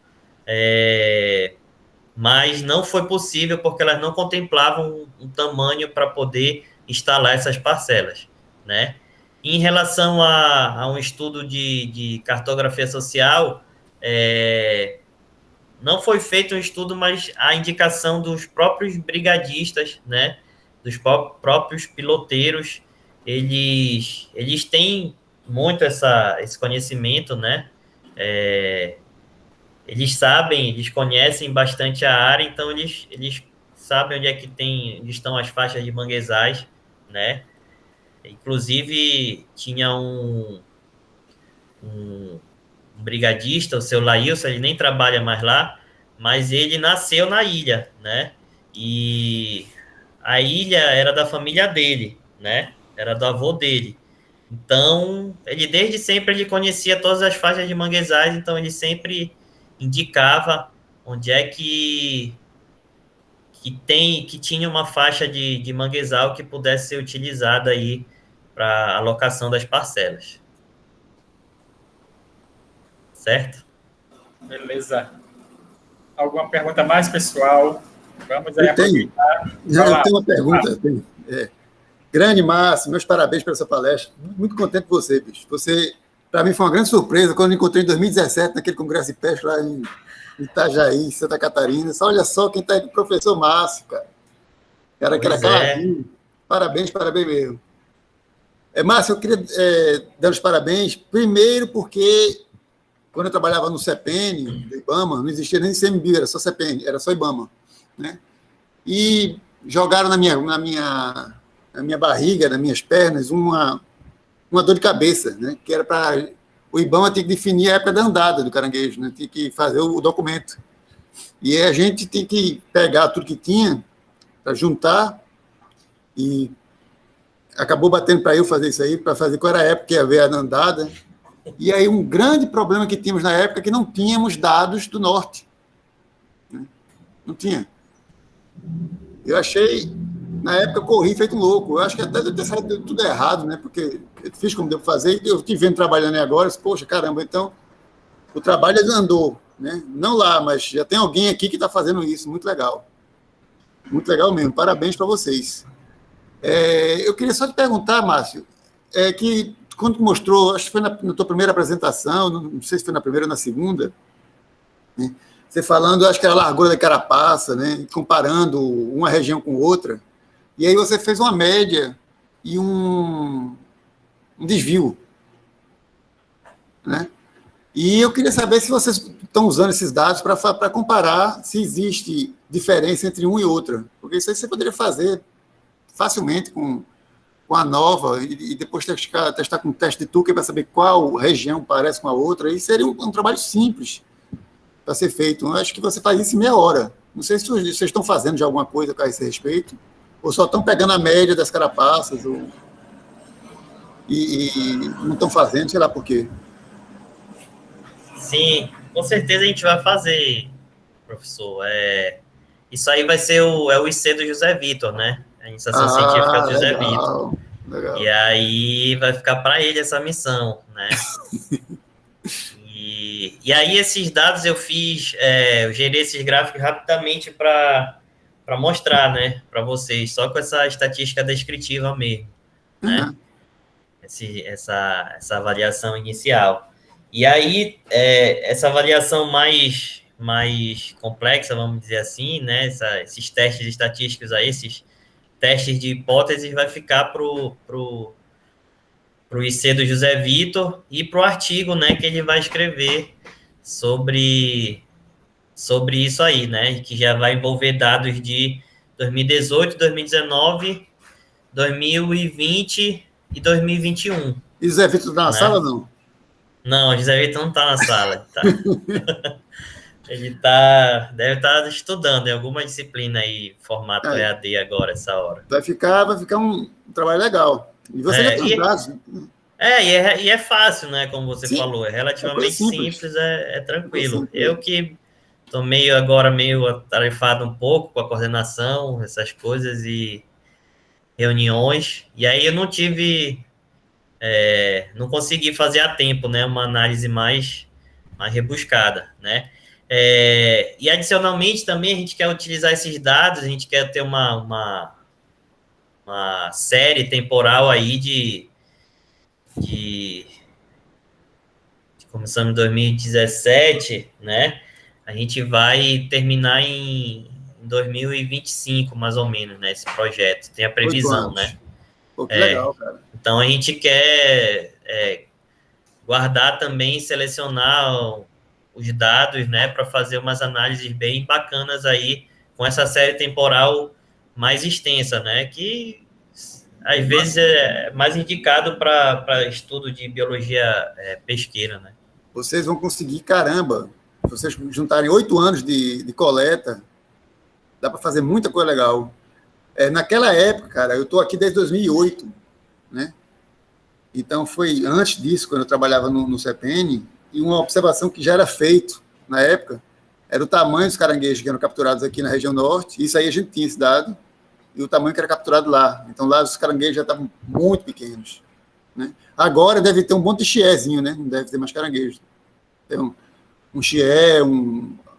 mas não foi possível porque elas não contemplavam um tamanho para poder instalar essas parcelas, né? Em relação a um estudo de cartografia social, não foi feito um estudo, mas a indicação dos próprios brigadistas, né, dos próprios piloteiros, eles têm muito esse conhecimento, né, eles sabem, eles conhecem bastante a área, então eles sabem onde estão as faixas de manguezais, né, inclusive tinha um brigadista, o seu Laílson, ele nem trabalha mais lá, mas ele nasceu na ilha, né? E a ilha era da família dele, né? Era do avô dele. Então, ele desde sempre ele conhecia todas as faixas de manguezais, então ele sempre indicava onde é que tinha uma faixa de manguezal que pudesse ser utilizada aí para alocação das parcelas. Certo? Beleza. Alguma pergunta mais, pessoal? Vamos aí aproveitar. Eu tenho uma pergunta. Grande Márcio, meus parabéns pela sua palestra. Muito contente com você, bicho. Você, para mim, foi uma grande surpresa quando eu encontrei em 2017, naquele congresso de pesca lá em Itajaí, Santa Catarina. Olha só quem está aí, o professor Márcio, cara. Cara que era caladinho. Parabéns mesmo. Márcio, eu queria dar os parabéns, primeiro porque quando eu trabalhava no CEPEN, do IBAMA, não existia nem CMBio, era só CEPEN, era só IBAMA, né? E jogaram na minha barriga, nas minhas pernas, uma dor de cabeça, né? Que era para o IBAMA ter que definir a época da andada do caranguejo, né? Tinha que fazer o documento. E a gente tem que pegar tudo que tinha para juntar e acabou batendo para eu fazer isso aí, para fazer qual era a época que ia haver a andada. E aí um grande problema que tínhamos na época é que não tínhamos dados do norte. Não tinha. Eu achei, na época, eu corri feito um louco. Eu acho que até deve ter saído tudo errado, né? Porque eu fiz como deu para fazer, e eu estive vendo trabalhando agora, disse, poxa, caramba, então o trabalho andou, né? Não lá, mas já tem alguém aqui que está fazendo isso, muito legal. Muito legal mesmo, parabéns para vocês. Eu queria só te perguntar, Márcio, que quando mostrou, acho que foi na tua primeira apresentação, não sei se foi na primeira ou na segunda, né? Você falando, acho que era a largura da carapaça, né? Comparando uma região com outra, e aí você fez uma média e um desvio. né? E eu queria saber se vocês estão usando esses dados para comparar se existe diferença entre um e outra, porque isso aí você poderia fazer facilmente com a nova e depois testar com o teste de Tucker para saber qual região parece com a outra, e seria um trabalho simples para ser feito. Eu acho que você faz isso em meia hora. Não sei se vocês estão fazendo já alguma coisa a esse respeito, ou só estão pegando a média das carapaças, e não estão fazendo, sei lá por quê. Sim, com certeza a gente vai fazer, professor. Isso aí vai ser o IC do José Vitor, né? A iniciação científica do José Vitor. Legal. E aí vai ficar para ele essa missão, né? E aí esses dados eu gerei esses gráficos rapidamente para mostrar, né, para vocês, só com essa estatística descritiva mesmo, né? Essa avaliação inicial. E aí, essa avaliação mais complexa, vamos dizer assim, né, esses testes estatísticos aí, esses testes de hipóteses, vai ficar pro IC do José Vitor e pro artigo, né, que ele vai escrever sobre isso aí, né, que já vai envolver dados de 2018, 2019, 2020 e 2021. E o José Vitor está na sala ou não? Não, o José Vitor não está na sala. Tá. Ele deve estar estudando em alguma disciplina aí, formato EAD agora, essa hora. Vai ficar um trabalho legal. E você já tem os dados. E é fácil, né? Como você falou, é relativamente simples, é tranquilo. Eu que estou meio atarefado um pouco com a coordenação, essas coisas e reuniões, e aí eu não consegui fazer a tempo, né, uma análise mais rebuscada, né, e adicionalmente também a gente quer utilizar esses dados, a gente quer ter uma série temporal aí de começando em 2017, né, a gente vai terminar em 2025, mais ou menos, né, esse projeto, tem a previsão, né. Pô, que legal, cara. Então, a gente quer guardar também, selecionar os dados, né, para fazer umas análises bem bacanas aí, com essa série temporal mais extensa, né, que às vezes é mais indicado para estudo de biologia pesqueira, né. Vocês vão conseguir, caramba, se vocês juntarem 8 anos de coleta, dá para fazer muita coisa legal. Naquela época, cara, eu estou aqui desde 2008, né? Então, foi antes disso, quando eu trabalhava no CPN, e uma observação que já era feito na época, era o tamanho dos caranguejos que eram capturados aqui na região norte, isso aí a gente tinha esse dado, e o tamanho que era capturado lá. Então, lá os caranguejos já estavam muito pequenos, né? Agora deve ter um monte de chiezinho, né? Não deve ter mais caranguejo. Tem um chié,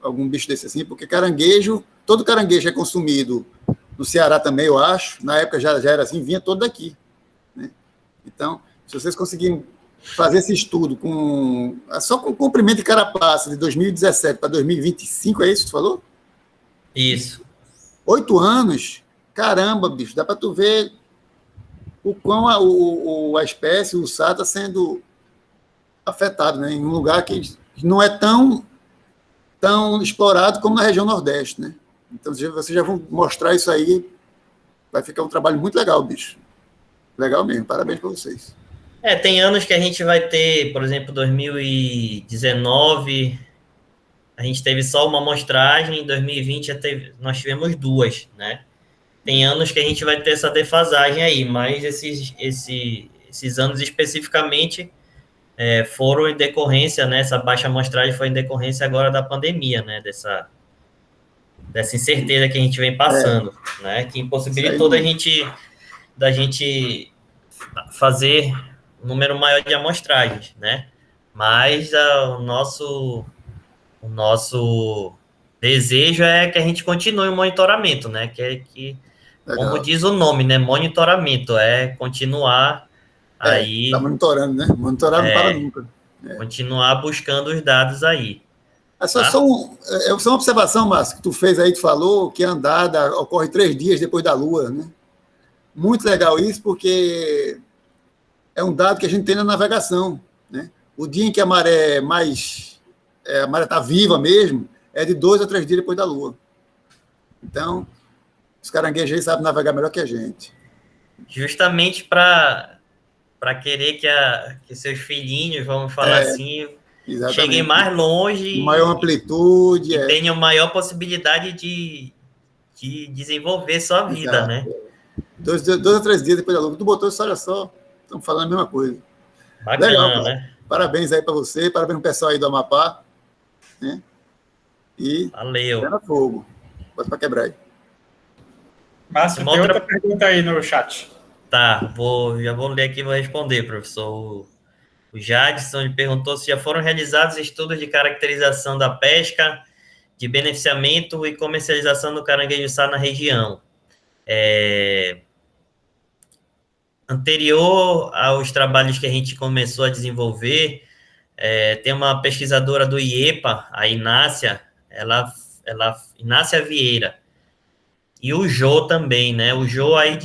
algum bicho desse assim, porque todo caranguejo é consumido no Ceará também, eu acho, na época já era assim, vinha todo daqui, né? Então, se vocês conseguirem fazer esse estudo só com comprimento de carapaça de 2017 para 2025, é isso que você falou? Isso. 8 anos, caramba, bicho, dá para tu ver o quão a espécie, o SAR, está sendo afetado, né? Em um lugar que não é tão explorado como na região Nordeste, né? Então, vocês já vão mostrar isso aí, vai ficar um trabalho muito legal, bicho. Legal mesmo, parabéns para vocês. Tem anos que a gente vai ter, por exemplo, 2019, a gente teve só uma amostragem, em 2020 nós tivemos 2, né? Tem anos que a gente vai ter essa defasagem aí, mas esses anos especificamente foram em decorrência, né? Essa baixa amostragem foi em decorrência agora da pandemia, né? Dessa incerteza que a gente vem passando, né? Que impossibilitou da gente fazer um número maior de amostragens, né? Mas o nosso desejo é que a gente continue o monitoramento, né? Como diz o nome, né? Monitoramento, continuar aí... Está monitorando, né? Monitorar não para nunca. Continuar buscando os dados aí. Só uma observação, Márcio, que tu fez aí, tu falou que a andada ocorre 3 dias depois da Lua, né? Muito legal isso, porque é um dado que a gente tem na navegação, né? O dia em que a maré a maré está viva mesmo, é de 2 a 3 dias depois da Lua. Então, os caranguejos aí sabem navegar melhor que a gente. Justamente para querer que seus filhinhos, vamos falar assim, cheguem mais longe maior amplitude. E tenham maior possibilidade de desenvolver sua vida, Exato. né? 2 a 3 dias depois da Lua. Tu botou isso, olha só, estamos falando a mesma coisa. Bacana, legal, né? Parabéns aí para você, parabéns pro pessoal aí do Amapá. Né? E valeu. Pega fogo. Bota para quebrar aí. Márcio, tem outra pergunta aí no chat. Tá, já vou ler aqui e vou responder, professor. O Jadson ele perguntou se já foram realizados estudos de caracterização da pesca, de beneficiamento e comercialização do caranguejo-sá na região. Anterior aos trabalhos que a gente começou a desenvolver, tem uma pesquisadora do IEPA, a Inácia, Inácia Vieira, e o Jô também, né? O Jô é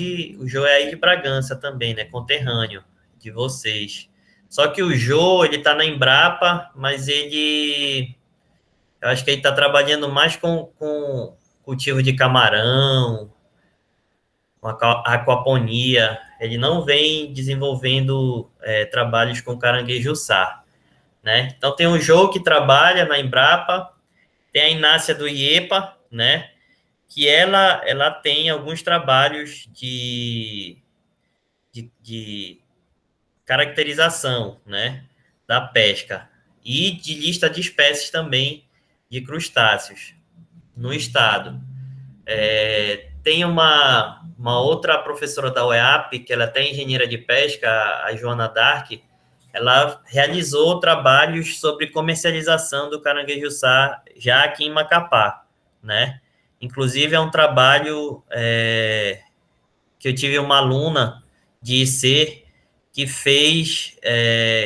aí de Bragança também, né? Conterrâneo de vocês. Só que o Jô, ele tá na Embrapa, mas eu acho que ele tá trabalhando mais com cultivo de camarão, com aquaponia. Ele não vem desenvolvendo trabalhos com caranguejo-sá, né? Então tem o Jô que trabalha na Embrapa, tem a Inácia do IEPA, né? Que ela tem alguns trabalhos de caracterização, né, da pesca e de lista de espécies também de crustáceos no estado. Tem uma outra professora da UEAP, que ela é até engenheira de pesca, a Joana Dark, ela realizou trabalhos sobre comercialização do caranguejo-sá já aqui em Macapá, né? Inclusive, é um trabalho que eu tive uma aluna de IC que fez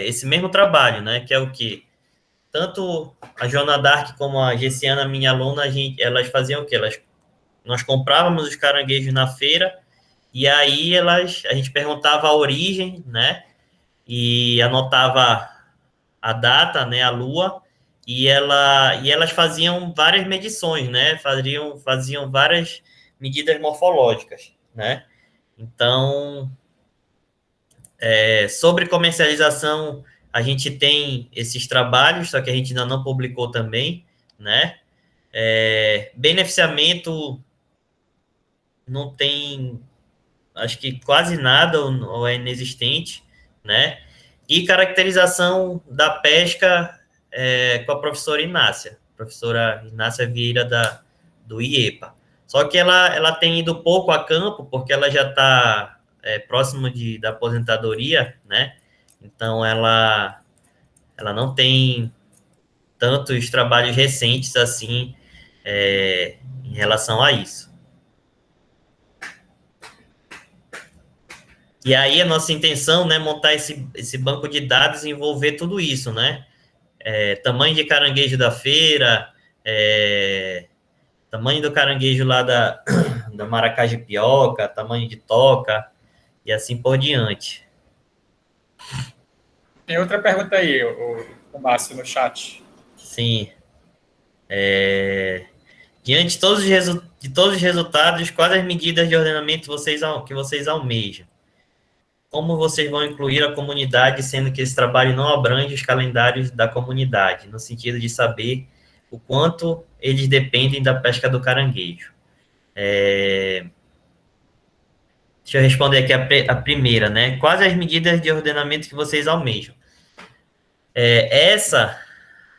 esse mesmo trabalho, né? Que é o quê? Tanto a Joana Dark como a Gessiana, minha aluna, elas faziam o quê? Nós comprávamos os caranguejos na feira e aí a gente perguntava a origem, né? E anotava a data, né? A lua, e elas faziam várias medições, né? Faziam várias medidas morfológicas, né? Então, sobre comercialização, a gente tem esses trabalhos, só que a gente ainda não publicou também, né? Beneficiamento não tem, acho que quase nada ou é inexistente, né? E caracterização da pesca com a professora Inácia Vieira do IEPA. Só que ela tem ido pouco a campo, porque ela já está próximo da aposentadoria, né? Então, ela não tem tantos trabalhos recentes assim em relação a isso. E aí, a nossa intenção, né, montar esse banco de dados e envolver tudo isso, né? Tamanho de caranguejo da feira, tamanho do caranguejo lá da maracajipioca, tamanho de toca, e assim por diante. Tem outra pergunta aí, o Márcio, no chat. Sim. Diante de todos os resultados, quais as medidas de ordenamento que vocês almejam? Como vocês vão incluir a comunidade, sendo que esse trabalho não abrange os calendários da comunidade, no sentido de saber o quanto eles dependem da pesca do caranguejo? Deixa eu responder aqui a primeira, né? Quais as medidas de ordenamento que vocês almejam?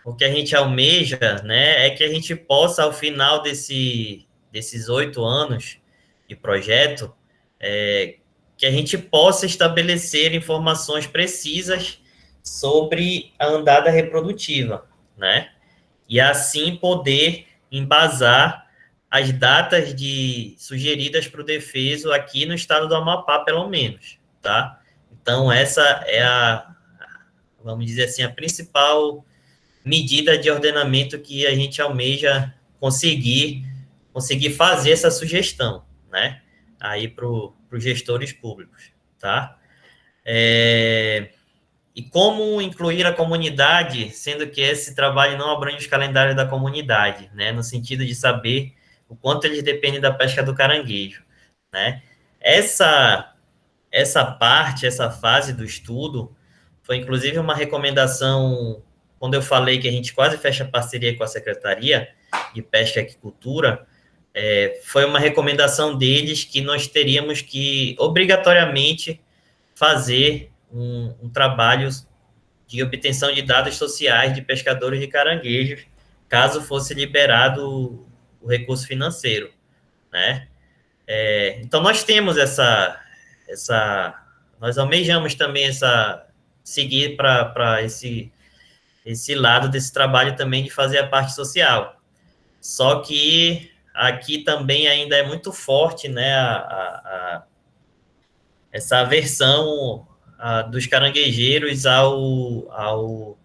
O que a gente almeja, né, é que a gente possa, ao final desses 8 anos de projeto, que a gente possa estabelecer informações precisas sobre a andada reprodutiva, né? E assim poder embasar as datas sugeridas para o defeso aqui no estado do Amapá, pelo menos, tá? Então, essa é vamos dizer assim, a principal medida de ordenamento que a gente almeja conseguir fazer essa sugestão, né? Aí para os gestores públicos, tá? e como incluir a comunidade, sendo que esse trabalho não abrange os calendários da comunidade, né, no sentido de saber o quanto eles dependem da pesca do caranguejo, né. Essa parte, essa fase do estudo, foi inclusive uma recomendação, quando eu falei que a gente quase fecha parceria com a Secretaria de Pesca e Aquicultura, foi uma recomendação deles que nós teríamos que, obrigatoriamente, fazer um trabalho de obtenção de dados sociais de pescadores de caranguejos, caso fosse liberado o recurso financeiro, né? Então, nós temos nós almejamos também seguir para esse lado desse trabalho também de fazer a parte social. Só que aqui também ainda é muito forte, né, essa aversão dos caranguejeiros ao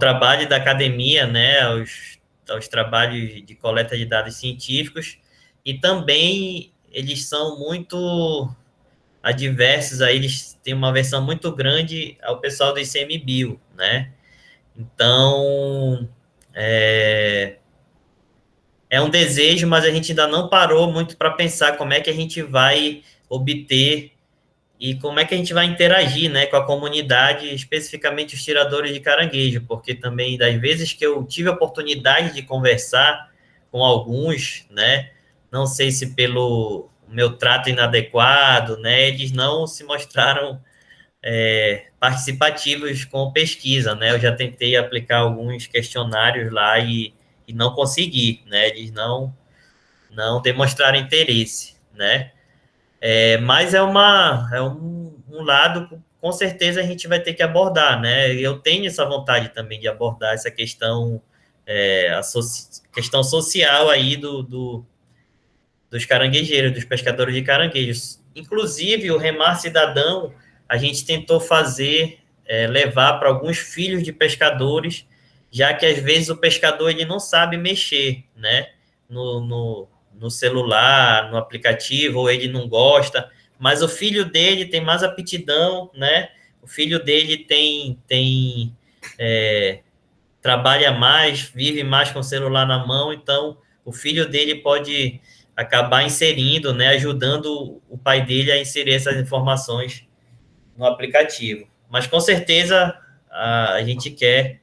trabalho da academia, né, aos trabalhos de coleta de dados científicos, e também eles são muito adversos, aí eles têm uma aversão muito grande ao pessoal do ICMBio, né? Então, é um desejo, mas a gente ainda não parou muito para pensar como é que a gente vai obter e como é que a gente vai interagir, né, com a comunidade, especificamente os tiradores de caranguejo, porque também, das vezes que eu tive a oportunidade de conversar com alguns, né, não sei se pelo meu trato inadequado, né, eles não se mostraram participativos com pesquisa, né, eu já tentei aplicar alguns questionários lá e não consegui, né, eles não demonstraram interesse, né, mas é um lado, com certeza a gente vai ter que abordar, né? Eu tenho essa vontade também de abordar essa questão, questão social aí dos caranguejeiros, dos pescadores de caranguejos. Inclusive, o Remar Cidadão, a gente tentou levar para alguns filhos de pescadores, já que às vezes o pescador ele não sabe mexer, né? No celular, no aplicativo, ou ele não gosta, mas o filho dele tem mais aptidão, né? O filho dele trabalha mais, vive mais com o celular na mão, então o filho dele pode acabar inserindo, né? Ajudando o pai dele a inserir essas informações no aplicativo. Mas com certeza a gente quer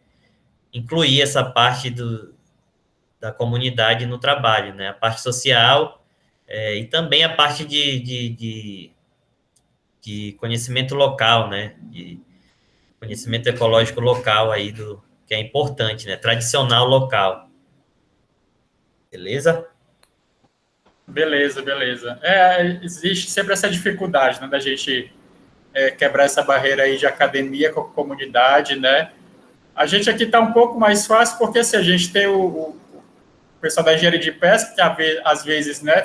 incluir essa parte da comunidade no trabalho, né? A parte social e também a parte de conhecimento local, né? De conhecimento ecológico local aí que é importante, né? Tradicional local. Beleza? Beleza. Existe sempre essa dificuldade, né, da gente quebrar essa barreira aí de academia com a comunidade, né? A gente aqui está um pouco mais fácil, porque se a gente tem o pessoal da engenharia de pesca, que às vezes, né,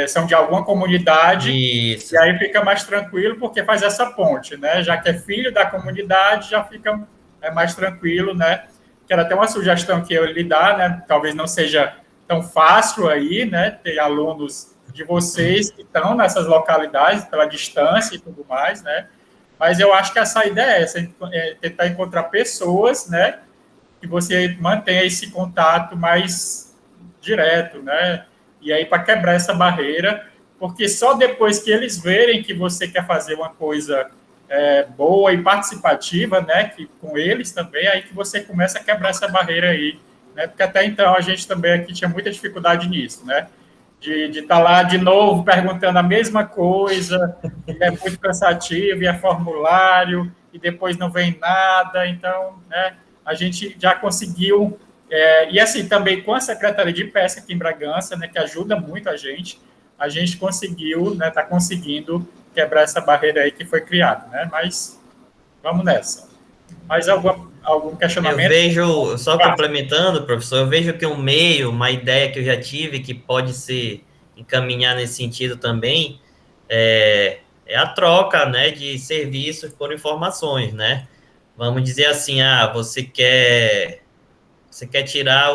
são de alguma comunidade, Isso. E aí fica mais tranquilo, porque faz essa ponte, né? Já que é filho da comunidade, já fica mais tranquilo, né? Quero até uma sugestão que eu lhe dar, né? Talvez não seja tão fácil aí, né? Ter alunos de vocês que estão nessas localidades, pela distância e tudo mais, né? Mas eu acho que essa ideia é essa, tentar encontrar pessoas, né? Que você mantenha esse contato mais direto, né? E aí, para quebrar essa barreira, porque só depois que eles verem que você quer fazer uma coisa boa e participativa, né, que com eles também, aí que você começa a quebrar essa barreira aí, né? Porque até então a gente também aqui tinha muita dificuldade nisso, né? De estar lá de novo perguntando a mesma coisa, é muito cansativo, e é formulário, e depois não vem nada, então, né, a gente já conseguiu, e assim, também com a Secretaria de Pesca aqui em Bragança, né, que ajuda muito a gente conseguiu, né, tá conseguindo quebrar essa barreira aí que foi criada, né, mas vamos nessa. Mais algum questionamento? Eu vejo, só complementando, professor, eu vejo que uma ideia que eu já tive, que pode ser encaminhar nesse sentido também, é a troca, né, de serviços por informações, né? Vamos dizer assim, você quer tirar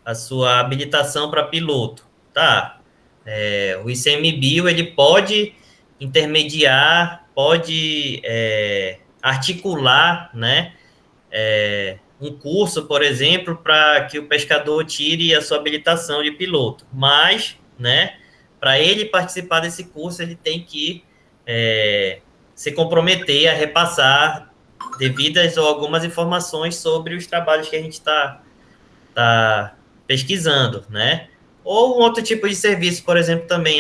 a sua habilitação para piloto, tá? O ICMBio, ele pode intermediar, pode articular, né, um curso, por exemplo, para que o pescador tire a sua habilitação de piloto. Mas, né, para ele participar desse curso, ele tem que se comprometer a repassar devidas ou algumas informações sobre os trabalhos que a gente está pesquisando, né? Ou um outro tipo de serviço, por exemplo, também,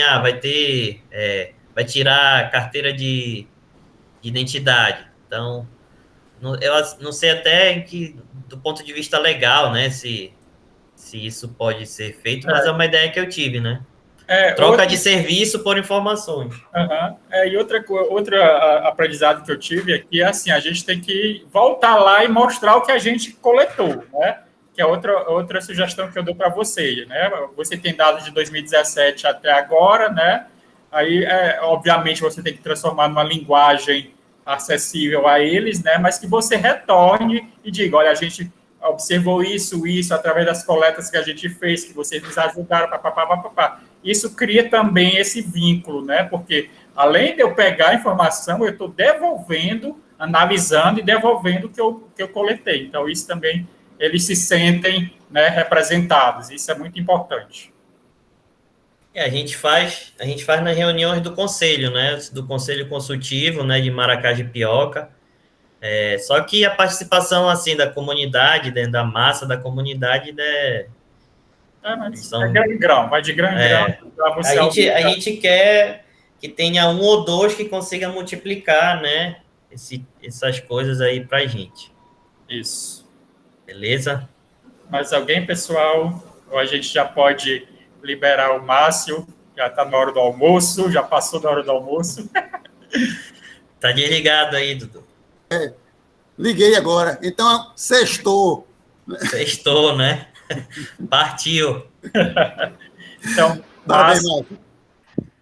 vai tirar a carteira de identidade. Então, eu não sei até do ponto de vista legal, né, se isso pode ser feito, mas é uma ideia que eu tive, né? Troca de serviço por informações. E outra aprendizado que eu tive aqui é assim, a gente tem que voltar lá e mostrar o que a gente coletou, né? Que é outra sugestão que eu dou para você, né? Você tem dados de 2017 até agora, né? Aí, obviamente, você tem que transformar numa linguagem acessível a eles, né? Mas que você retorne e diga, olha, a gente observou isso, através das coletas que a gente fez, que vocês nos ajudaram, papapá. Isso cria também esse vínculo, né? Porque, além de eu pegar a informação, eu estou devolvendo, analisando e devolvendo o que eu coletei. Então, isso também, eles se sentem, né, representados. Isso é muito importante. A gente faz nas reuniões do conselho, né? Do conselho consultivo, né? De Maracajipioca. Só que a participação, assim, da comunidade, dentro da massa da comunidade, né? Grão em grão, vai de grão em grão. A gente quer que tenha um ou dois que consiga multiplicar, né? Essas coisas aí pra gente. Isso. Beleza? Mais alguém, pessoal? Ou a gente já pode liberar o Márcio? Já está na hora do almoço, já passou da hora do almoço. Tá desligado aí, Dudu. Liguei agora. Então, sextou. Sextou, né? Partiu. Então, Márcio.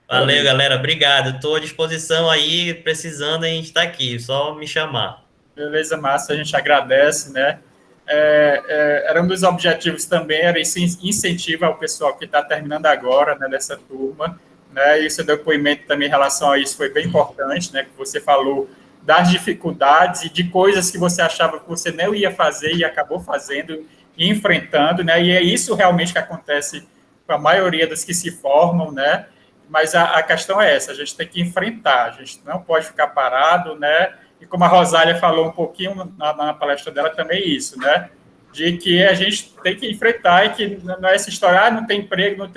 Valeu, galera. Obrigado. Estou à disposição aí, precisando, a gente está aqui. Só me chamar. Beleza, Márcio. A gente agradece, né? Era um dos objetivos também, era esse incentivo ao pessoal que está terminando agora, né, dessa turma, né? E o seu depoimento também em relação a isso foi bem importante, né? Que você falou das dificuldades e de coisas que você achava que você não ia fazer e acabou fazendo e enfrentando, né? E é isso realmente que acontece com a maioria dos que se formam, né? Mas a questão é essa, a gente tem que enfrentar, a gente não pode ficar parado, né? E como a Rosália falou um pouquinho na palestra dela também isso, né? De que a gente tem que enfrentar e que não é essa história, não tem emprego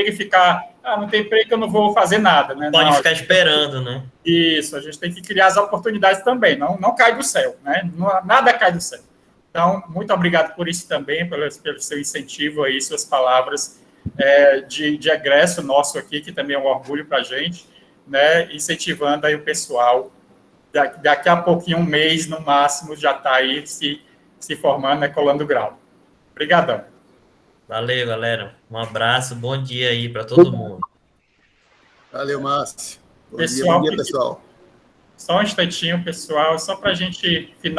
e ficar, não tem emprego, eu não vou fazer nada, né? Pode ficar esperando, né? Isso, a gente tem que criar as oportunidades também, não cai do céu, né? Nada cai do céu. Então, muito obrigado por isso também, pelo seu incentivo aí, suas palavras de egresso nosso aqui, que também é um orgulho para a gente, né? Incentivando aí o pessoal. Daqui a pouquinho, um mês, no máximo, já está aí se formando, né, colando grau. Obrigadão. Valeu, galera. Um abraço, bom dia aí para todo mundo. Valeu, Márcio. Bom dia, pessoal. Só um instantinho, pessoal, só para a gente finalizar.